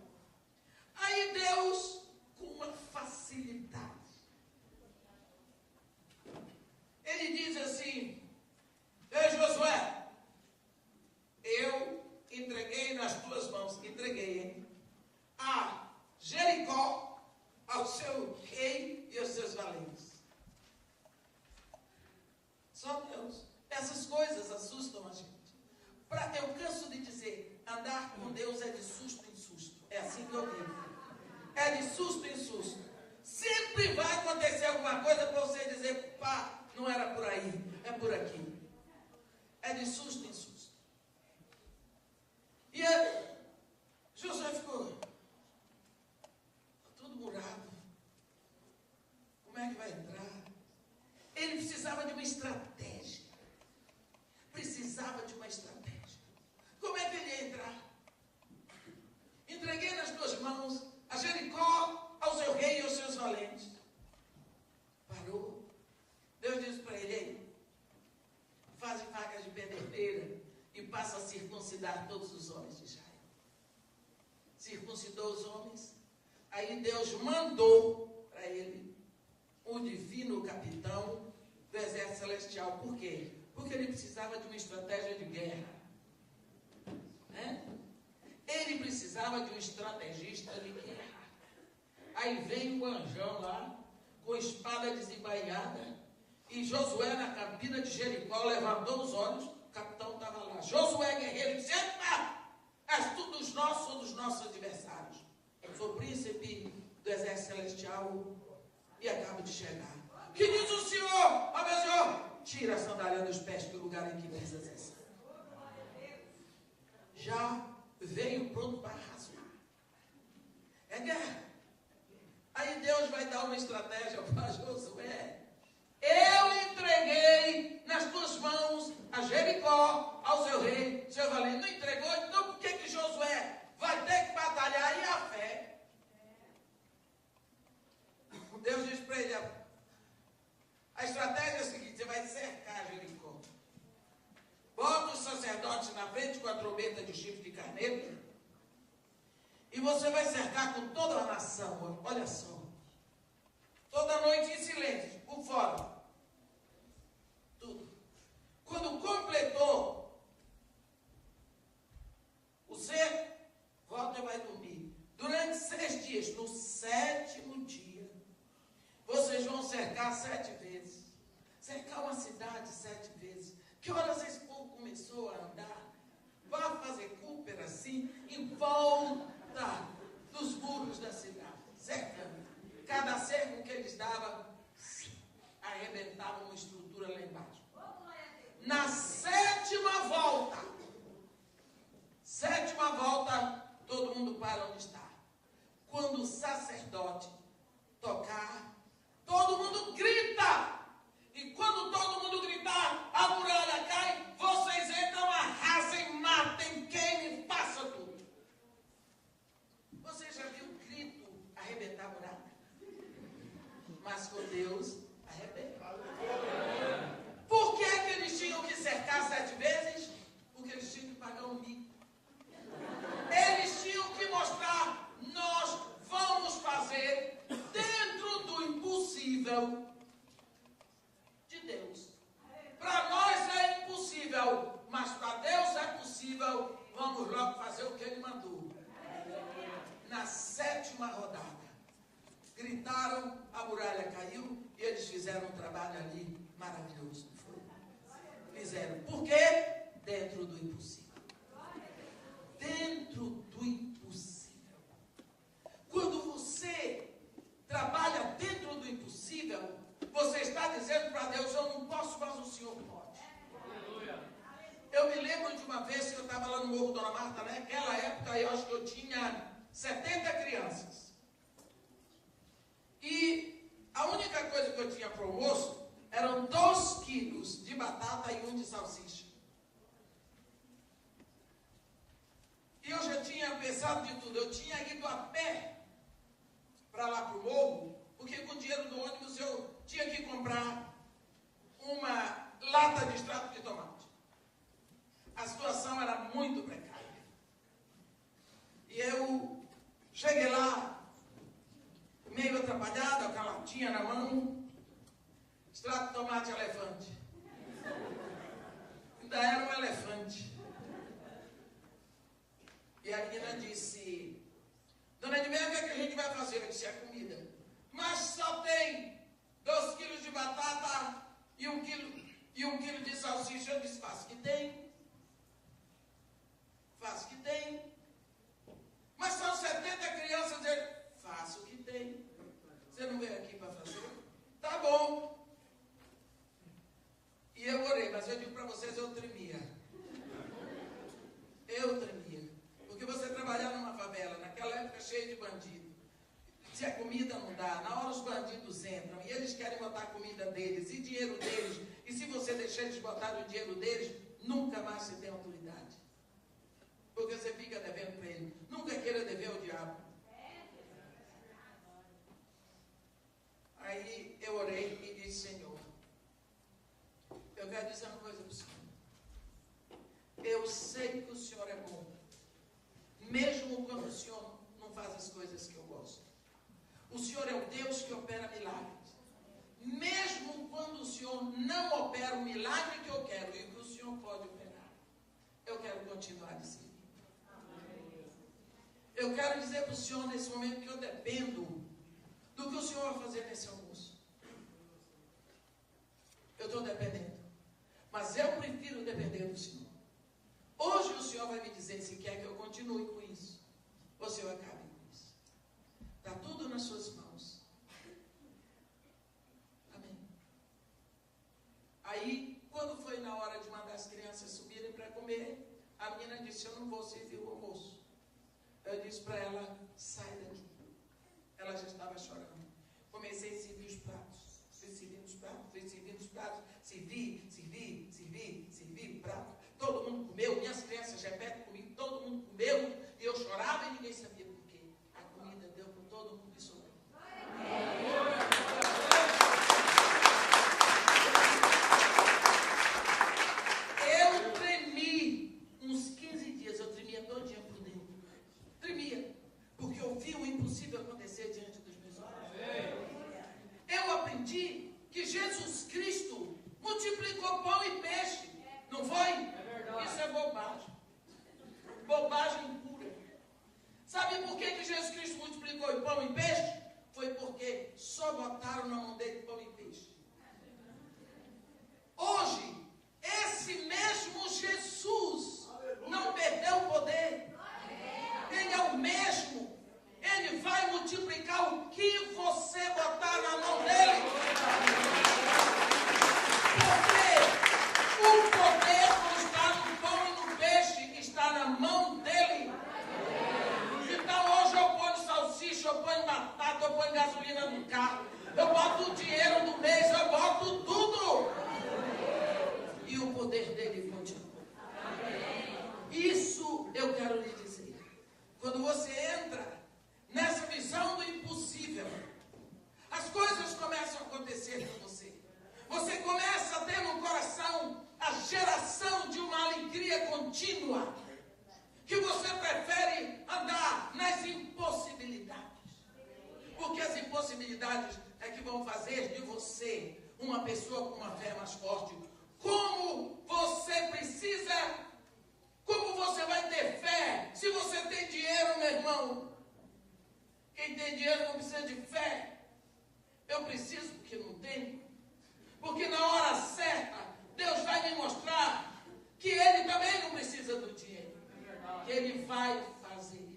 Aí Deus, com uma facilidade, Ele diz assim: ei, Josué, eu entreguei nas tuas mãos, a Jericó, ao seu rei e aos seus valentes. Só Deus. Essas coisas assustam a gente. Eu canso de dizer, andar com Deus é de susto em susto. É assim que eu vivo. É de susto em susto. Sempre vai acontecer alguma coisa para você dizer, pá, não era por aí, é por aqui. É de susto em susto. E aí, Josué ficou tudo murado. Como é que vai entrar? Ele precisava de uma estratégia. Como é que ele ia entrar? Entreguei nas tuas mãos a Jericó, ao seu rei e aos seus valentes. Parou. Deus disse para ele: faz facas de pederneira e passa a circuncidar todos os homens de Israel. Circuncidou os homens. Aí Deus mandou para ele o divino capitão do exército celestial. Por quê? Porque ele precisava de uma estratégia de guerra. Ele precisava de um estrategista de guerra. Aí vem o anjão lá, com espada desembainhada, e Josué, na campina de Jericó, levantou os olhos, o capitão estava lá. Josué, guerreiro, disse: epa, és tu dos nossos ou dos nossos adversários? Eu sou príncipe do exército celestial e acabo de chegar. Que diz o Senhor? Ó meu Senhor, tira a sandália dos pés do lugar em que pisas essa. Já veio pronto para arrasar. É guerra. Aí Deus vai dar uma estratégia para Josué. Eu entreguei nas tuas mãos a Jericó, ao seu rei, seu valente. Não entregou? Então por que Josué vai ter que batalhar? E a fé? Deus diz para ele: a estratégia é a seguinte: você vai cercar Jericó. Bota os sacerdotes na frente com a trombeta de chifre de carneiro. E você vai cercar com toda a nação. Olha só. Toda noite em silêncio, por fora. Tudo. Quando completou o cerco, volta e vai dormir. Durante 6 dias, no 7º dia, vocês vão cercar 7 vezes. Cercar uma cidade 7 vezes. Que horas esse povo começou a andar? Vai fazer Cooper assim, em volta dos muros da cidade. Cercando. Cada cerco que eles davam, arrebentava uma estrutura lá embaixo. Na 7ª volta, todo mundo para onde está. Quando o sacerdote tocar, todo mundo grita. E quando todo mundo gritar, a muralha cai, vocês entram, arrasem, matem, queimem, façam tudo. Você já viu o grito arrebentar a muralha? Mas com Deus, arrebenta. Por que eles tinham que cercar 7 vezes? Porque eles tinham que pagar um mico. Eles tinham que mostrar: nós vamos fazer dentro do impossível de Deus. Para nós é impossível, mas para Deus é possível. Vamos logo fazer o que Ele mandou. Na 7ª rodada, gritaram, a muralha caiu e eles fizeram um trabalho ali maravilhoso. Fizeram. Por quê? Dentro do impossível. Dentro do impossível. Quando você trabalha dentro do impossível, você está dizendo para Deus: eu não posso, mas o Senhor pode. Eu me lembro de uma vez que eu estava lá no Morro Dona Marta, naquela época eu acho que eu tinha 70 crianças. E a única coisa que eu tinha para o almoço eram 2 quilos de batata e 1 de salsicha. E eu já tinha pensado de tudo. Eu tinha ido a pé para lá para o morro, dinheiro do ônibus, eu tinha que comprar uma lata de extrato de tomate. A situação era muito precária. E eu cheguei lá, meio atrapalhado, com a latinha na mão, extrato de tomate elefante. Ainda era um elefante. E a menina disse: Dona Edmeia, o que é que a gente vai fazer? Eu disse: a comida. Mas só tem 2 quilos de batata e 1 quilo de salsicha. Eu disse: faço que tem. Faço que tem. Mas são 70 crianças. Ele: faço que tem. Você não veio aqui para fazer? Tá bom. E eu orei, mas eu digo para vocês, eu tremia. Eu tremia. Porque você trabalhar numa favela, naquela época cheia de bandido, se a comida não dá, na hora os bandidos entram e eles querem botar a comida deles e dinheiro deles, e se você deixar eles botarem o dinheiro deles, nunca mais se tem autoridade. Porque você fica devendo para ele. Nunca queira dever ao diabo. Aí eu orei e disse: Senhor, eu quero dizer uma coisa para o Senhor. Eu sei que o Senhor é bom, mesmo quando o Senhor não faz as coisas que eu gosto. O Senhor é o Deus que opera milagres. Mesmo quando o Senhor não opera o milagre que eu quero e que o Senhor pode operar, eu quero continuar a servir. Eu quero dizer para o Senhor nesse momento que eu dependo do que o Senhor vai fazer nesse almoço. Eu estou dependendo. Mas eu prefiro depender do Senhor. Hoje o Senhor vai me dizer se quer que eu continue com isso, ou se eu acabe com isso. Está tudo nas suas mãos. Amém. Aí, quando foi na hora de mandar as crianças subirem para comer, a menina disse: eu não vou servir o almoço. Eu disse para ela: sai daqui. Ela já estava chorando. Comecei a servir os pratos. Fui servindo os pratos, servi prato. Todo mundo comeu, minhas crianças repetem comigo, todo mundo comeu, e eu chorava e ninguém sabia por quê. A comida deu para todo mundo que sobrou. Eu tremi uns 15 dias, eu tremia todo dia por dentro. Tremia, porque eu vi o impossível acontecer diante dos meus olhos. Eu aprendi que Jesus Cristo multiplicou pão e peixe, não foi? Isso é bobagem. Bobagem pura. Sabe por que Jesus Cristo multiplicou pão e peixe? Foi porque só botaram na mão dele pão e peixe. Hoje, esse mesmo Jesus não perdeu o poder. Ele é o mesmo. Ele vai multiplicar o que você botar na mão dele. Porque o poder não está no pão e no peixe, está na mão dele. Então hoje eu ponho salsicha, eu ponho batata, eu ponho gasolina no carro, eu boto o dinheiro do mês, eu boto tudo. E o poder dele continua. Isso eu quero lhe dizer. Quando você entra nessa visão do impossível, as coisas começam a acontecer com você. Você começa a ter no coração a geração de uma alegria contínua, que você prefere andar nas impossibilidades. Porque as impossibilidades é que vão fazer de você uma pessoa com uma fé mais forte. Como você vai ter fé se você tem dinheiro, meu irmão? Quem tem dinheiro não precisa de fé. Eu preciso porque não tenho. Porque na hora certa, Deus vai me mostrar que Ele também não precisa do dinheiro. Que Ele vai fazer.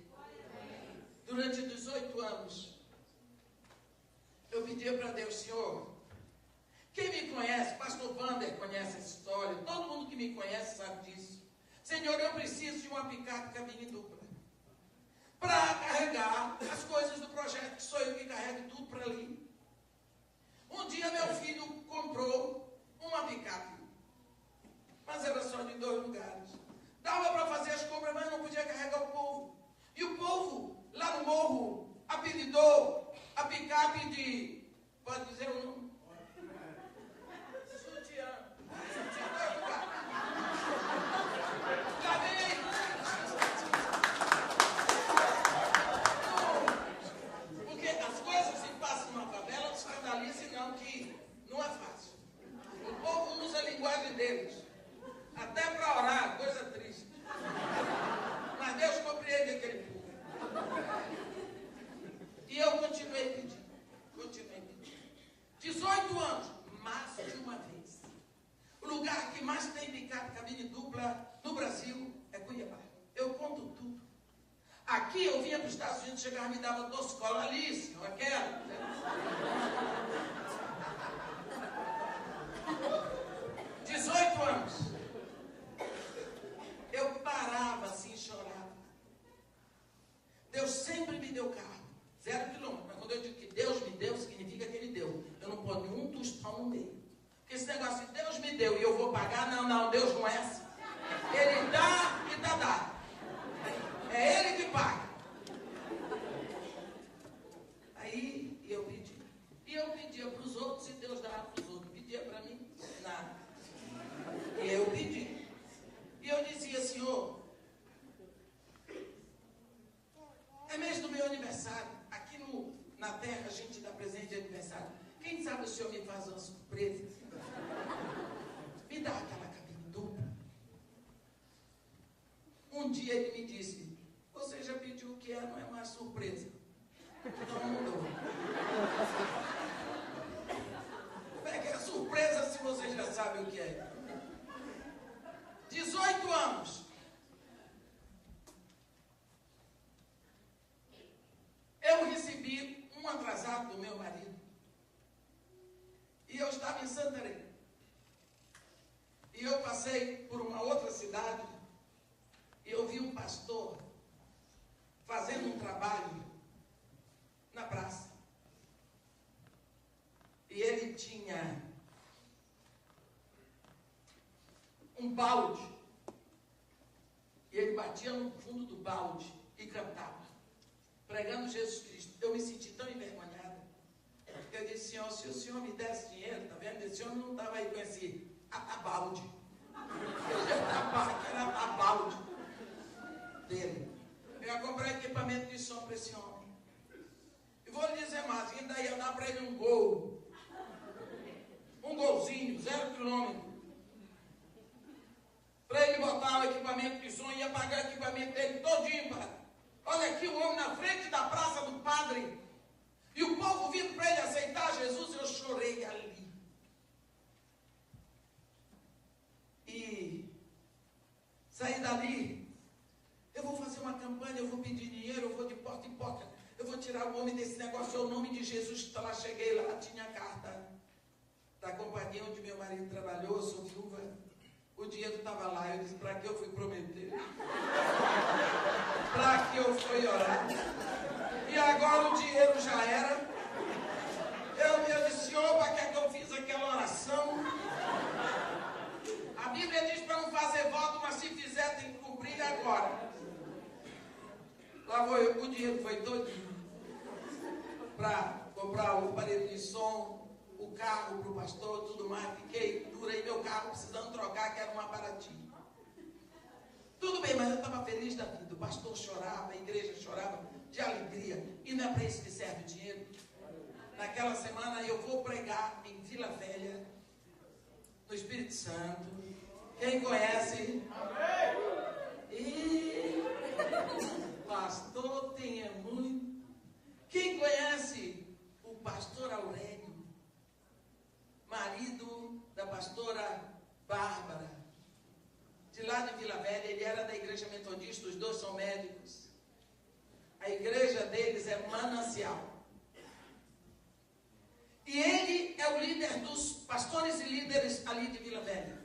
Durante 18 anos, eu pedia para Deus: Senhor, quem me conhece, pastor Wander conhece essa história, todo mundo que me conhece sabe disso. Senhor, eu preciso de uma picape cabine dupla para carregar as coisas do projeto, que sou eu que carrego tudo para ali. Um dia meu filho comprou uma picape, mas era só de 2 lugares. Dava para fazer as compras, mas não podia carregar o povo. E o povo, lá no morro, apelidou a picape de, pode eles. Até para orar, coisa triste. Mas Deus compreende aquele povo. E eu continuei pedindo. 18 anos, mais de uma vez. O lugar que mais tem picado cabine dupla no Brasil é Cuiabá. Eu conto tudo. Aqui eu vinha para os Estados Unidos, chegava e me dava Toscola Alice, não é aquela? 18 anos. Eu parava assim e chorava. Deus sempre me deu carro. 0 quilômetro. Mas quando eu digo que Deus me deu, significa que Ele deu. Eu não ponho um tostão no meio. Porque esse negócio de Deus me deu e eu vou pagar, não, Deus não é assim. Ele dá e dá dado. É Ele que paga. Aí eu pedi. E eu pedia para os outros e Deus dava para os outros. Pedia para mim, nada. E eu pedi. E eu dizia, Senhor, é mês do meu aniversário. Aqui na terra a gente dá presente de aniversário. Quem sabe o Senhor me faz uma surpresa? Me dá aquela cabine dupla. Um dia ele me disse, você já pediu o que é, não é mais surpresa. Então mudou. Como é que é surpresa se você já sabe o que é? 18 anos. Eu recebi um atrasado do meu marido. E eu estava em Santarém. E eu passei por uma outra cidade. E eu vi um pastor fazendo um trabalho na praça. E ele tinha um balde. E ele batia no fundo do balde e cantava, pregando Jesus Cristo. Eu me senti tão envergonhada. Eu disse, Senhor, se o Senhor me desse dinheiro, tá vendo? Esse homem não estava aí com esse atabalde. Era atabalde dele. Eu ia comprar equipamento de som para esse homem. E vou lhe dizer mais, ainda ia dar para ele um gol. Um golzinho, 0 quilômetro. Para ele botar o equipamento de som, ia pagar o equipamento dele todinho, padre. Olha aqui o homem na frente da praça do padre. E o povo vindo para ele aceitar Jesus, eu chorei ali. E saí dali. Eu vou fazer uma campanha, eu vou pedir dinheiro, eu vou de porta em porta. Eu vou tirar o homem desse negócio, o nome de Jesus está lá. Cheguei lá, tinha a carta da companhia onde meu marido trabalhou, eu sou viúva. O dinheiro estava lá, eu disse, para que eu fui prometer? Para que eu fui orar? E agora o dinheiro já era. Eu disse, Senhor, para que eu fiz aquela oração? A Bíblia diz para não fazer voto, mas se fizer tem que cumprir agora. Lá foi, o dinheiro foi todinho para comprar o aparelho de som, o carro para o pastor, tudo mais. Durei meu carro precisando trocar, que era um aparatinho. Tudo bem, mas eu estava feliz da vida. O pastor chorava, a igreja chorava de alegria. E não é para isso que serve o dinheiro. Naquela semana eu vou pregar em Vila Velha, no Espírito Santo. Quem conhece? E pastor tem muito. Quem conhece o pastor Aurélio, marido da pastora Bárbara, de lá de Vila Velha? Ele era da igreja metodista, os dois são médicos. A igreja deles é Manancial. E ele é o líder dos pastores e líderes ali de Vila Velha.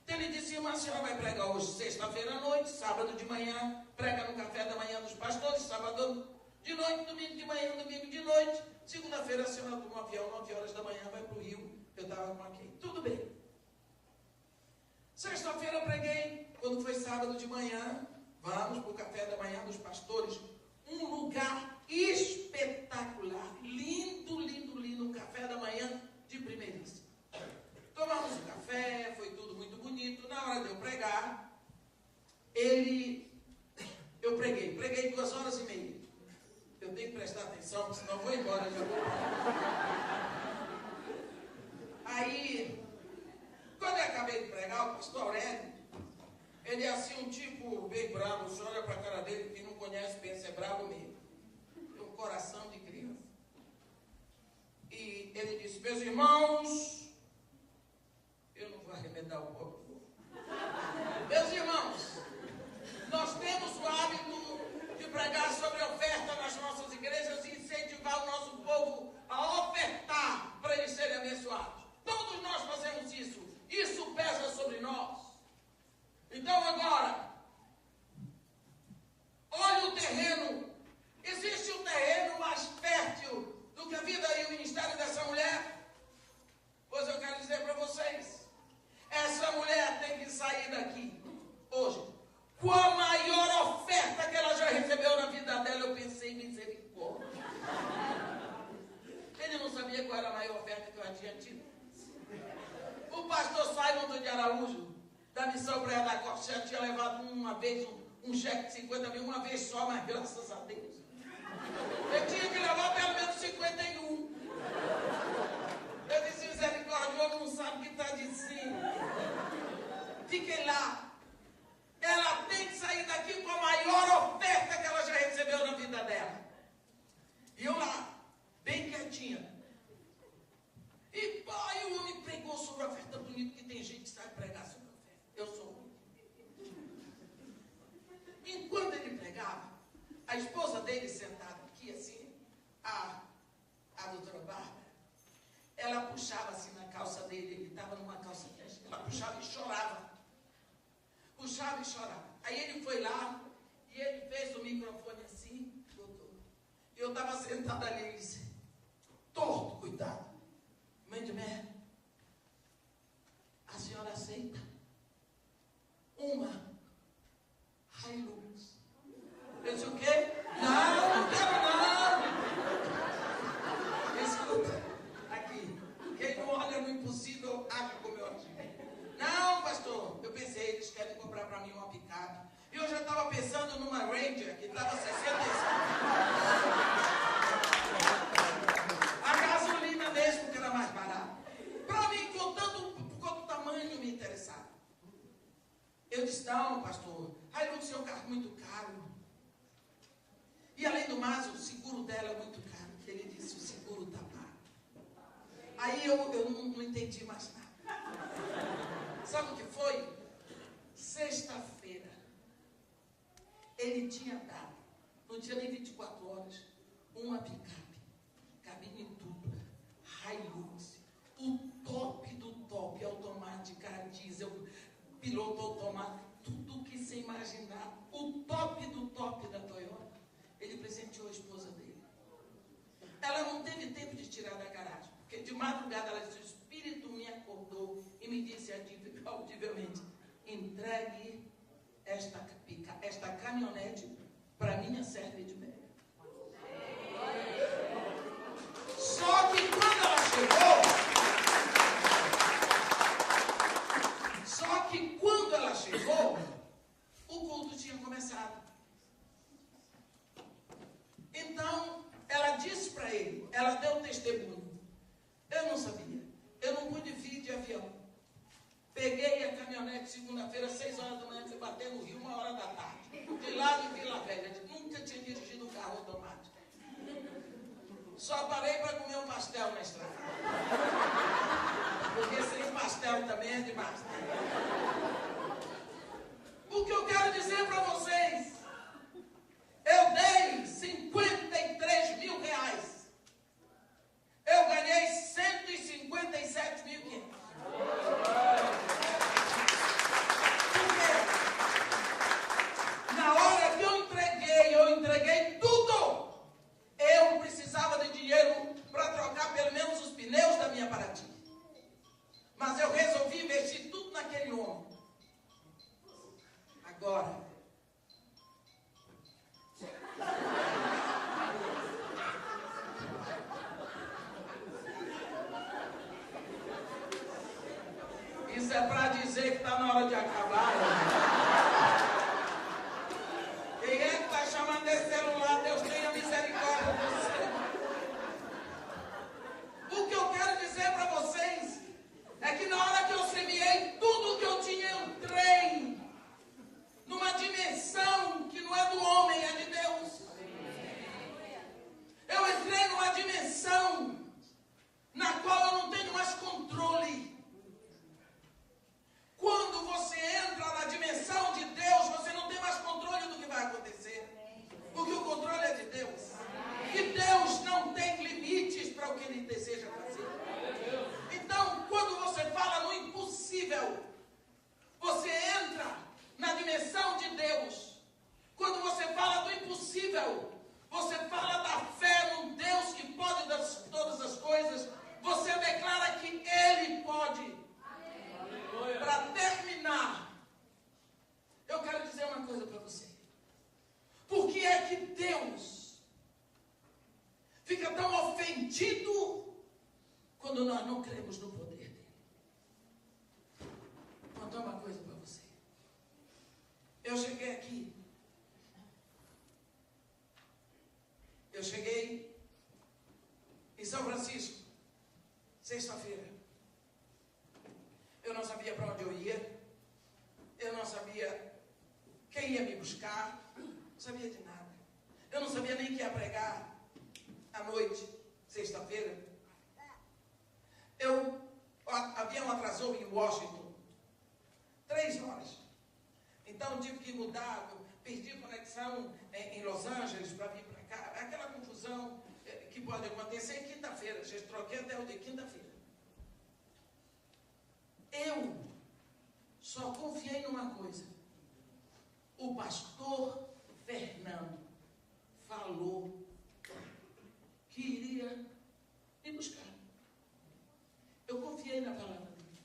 Então ele disse, irmã, a senhora vai pregar hoje sexta-feira à noite, sábado de manhã, prega no café da manhã dos pastores, sábado de noite, domingo de manhã, domingo de noite. Segunda-feira a senhora toma um avião, 9 horas da manhã, vai para o Rio. Eu estava com aqui. Tudo bem. Sexta-feira eu preguei. Quando foi sábado de manhã, vamos para o café da manhã dos pastores. Um lugar espetacular. Lindo, lindo, lindo. Um café da manhã de primeiríssimo. Tomamos um café, foi tudo muito bonito. Na hora de eu pregar, eu preguei 2 horas e meia. Eu tenho que prestar atenção, porque senão eu vou embora. Já vou. Aí, quando eu acabei acabei de pregar, o pastor Aurélio, ele é assim um tipo bem bravo. Você olha para a cara dele, quem não conhece pensa, é bravo mesmo. Tem um coração de criança. E ele disse: meus irmãos, eu não vou arremedar o povo. Meus irmãos, nós temos o hábito de pregar sobre oferta nas nossas igrejas e incentivar o nosso povo a ofertar para eles serem abençoados. Todos nós fazemos isso. Isso pesa sobre nós. Então agora, olha o terreno. Existe um terreno mais fértil do que a vida e o ministério dessa mulher? Pois eu quero dizer para vocês, essa mulher tem que sair daqui hoje com a maior oferta que ela já recebeu na vida dela. Eu pensei, misericórdia. Ele não sabia qual era a maior oferta que eu tinha tido. O pastor Simon de Araújo, da missão Praia da Costa, já tinha levado uma vez um cheque de 50 mil, uma vez só, mas graças a Deus. Eu tinha que levar pelo menos 51. Eu disse, misericórdia, o homem não sabe o que está dizendo. Fiquei lá. Ela tem que sair daqui com a maior oferta que ela já recebeu na vida dela. E eu lá, bem quietinha. E aí o homem pregou sobre a oferta. Bonito que tem gente que sabe pregar sobre a oferta. Eu sou um. Enquanto ele pregava, a esposa dele sentada aqui assim, a doutora Bárbara, ela puxava assim na calça dele. Ele estava numa calça jeans. Ela puxava e chorava. Puxava e chorava. Aí ele foi lá e ele fez o microfone assim, doutor. E eu estava sentada ali e ele disse: torto, cuidado. Mãe de Mé, a senhora aceita uma Hilux? Eu disse: o quê? Não quero não. Escuta, aqui, quem não olha no impossível age como eu agi. Não, pastor, eu pensei, eles querem comprar para mim uma picape. E eu já estava pensando numa Ranger que estava 65. A gasolina mesmo, que era mais barata. Para mim, quanto tamanho me interessava. Eu disse: não, pastor, Hilux é um carro muito caro. E além do mais, o seguro dela é muito caro. Ele disse: o seguro está pago. Aí eu não entendi mais nada. Sabe o que foi? Sexta-feira, ele tinha dado, não tinha nem 24 horas, uma picape, cabine dupla, Hilux, o top do top, automática, diesel, piloto automático, tudo que você imaginar, o top do top da Toyota. Ele presenteou a esposa dele. Ela não teve tempo de tirar da garagem, porque de madrugada ela disse: o Espírito me acordou e me disse audivelmente: entregue esta caminhonete para minha serva de Edmeia. Só que quando ela chegou, o culto tinha começado. Então, ela disse para ele, ela deu um testemunho: eu não sabia, eu não pude vir de avião. Peguei a caminhonete segunda-feira, 6 horas da manhã, fui bater no Rio, 1h da tarde. De lá de Vila Velha. Nunca tinha dirigido um carro automático. Só parei para comer um pastel na estrada. Porque sem pastel também é demais. O que eu quero dizer para vocês, eu dei 53 mil reais. Eu ganhei 157.500. Na hora que eu entreguei tudo. Eu precisava de dinheiro para trocar pelo menos os pneus da minha Paraty. Mas eu resolvi investir tudo naquele homem. Agora, isso é para dizer que está na hora de acabar. Quem é que está chamando esse celular? Deus tenha misericórdia de você. O que eu quero dizer para vocês é que na hora que eu semeei tudo quem ia me buscar, não sabia de nada. Eu não sabia nem que ia pregar à noite, sexta-feira. O avião atrasou em Washington 3 horas. Então tive que mudar, perdi conexão em Los Angeles para vir para cá. Aquela confusão que pode acontecer em quinta-feira. Já troquei até o de quinta-feira. Eu só confiei numa coisa. O pastor Fernando falou que iria me buscar. Eu confiei na palavra dele.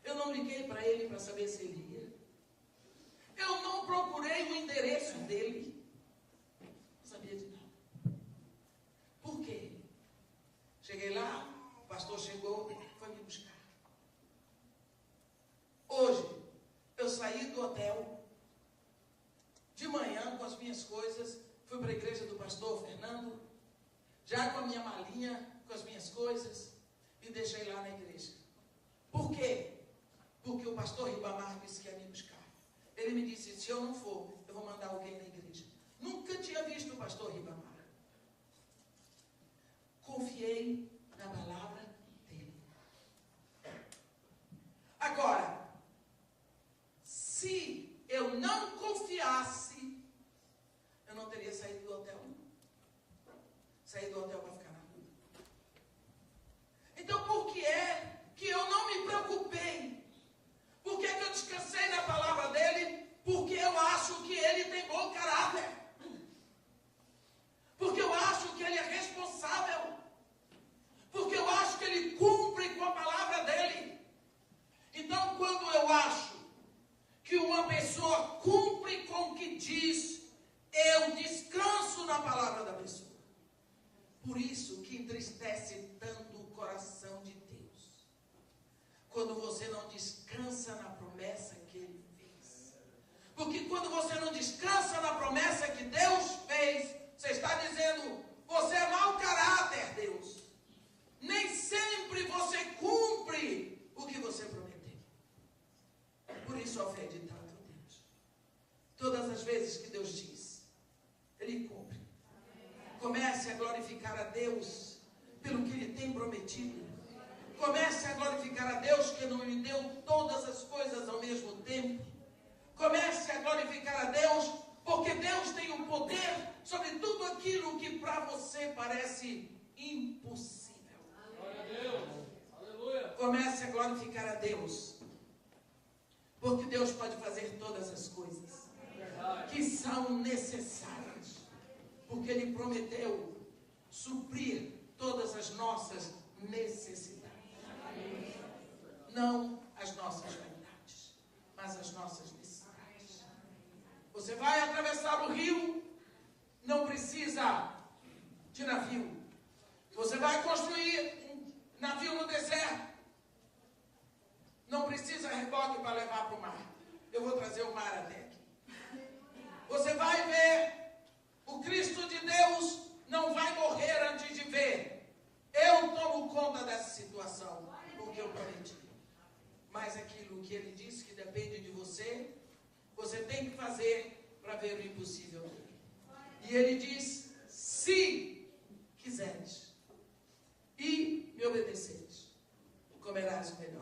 Eu não liguei para ele para saber se ele ia. Eu não procurei o endereço dele. Não sabia de nada. Por quê? Cheguei lá, o pastor chegou e foi me buscar. Hoje, eu saí do hotel de manhã com as minhas coisas, fui para a igreja do pastor Fernando, já com a minha malinha, com as minhas coisas, e deixei lá na igreja. Por quê? Porque o pastor Ribamar disse que ia me buscar. Ele me disse, se eu não for, eu vou mandar alguém na igreja. Nunca tinha visto o pastor Ribamar. Confiei na palavra dele. Agora, se eu não confiasse, eu não teria saído do hotel. Saí do hotel para ficar na rua. Então, por que é que eu não me preocupei? Por que é que eu descansei na palavra dele? Porque eu acho que ele tem bom caráter. Porque eu acho que ele é responsável. Porque eu acho que ele cumpre com a palavra dele. Então, quando eu acho que uma pessoa cumpre com o que diz, eu descanso na palavra da pessoa. Por isso que entristece tanto o coração de Deus. Quando você não descansa na promessa que ele fez. Porque quando você não descansa na promessa que Deus fez, você está dizendo, você é mau caráter, Deus. Nem sempre você cumpre o que você prometeu. Por isso ofende tanto Deus. Todas as vezes que Deus diz, ele cumpre. Comece a glorificar a Deus pelo que ele tem prometido. Comece a glorificar a Deus que não me deu todas as coisas ao mesmo tempo. Comece a glorificar a Deus porque Deus tem o poder sobre tudo aquilo que para você parece impossível. Glória a Deus. Aleluia. Comece a glorificar a Deus porque Deus pode fazer todas as coisas que são necessárias. Porque ele prometeu suprir todas as nossas necessidades. Não as nossas vontades, mas as nossas necessidades. Você vai atravessar o rio, não precisa de navio. Você vai construir um navio no deserto, não precisa reboque para levar para o mar. Eu vou trazer o mar até aqui. Você vai ver, o Cristo de Deus não vai morrer antes de ver. Eu tomo conta dessa situação, porque eu prometi. Mas aquilo que ele disse que depende de você, você tem que fazer para ver o impossível dele. E ele diz, se quiseres e me obedeceres, comerás o melhor.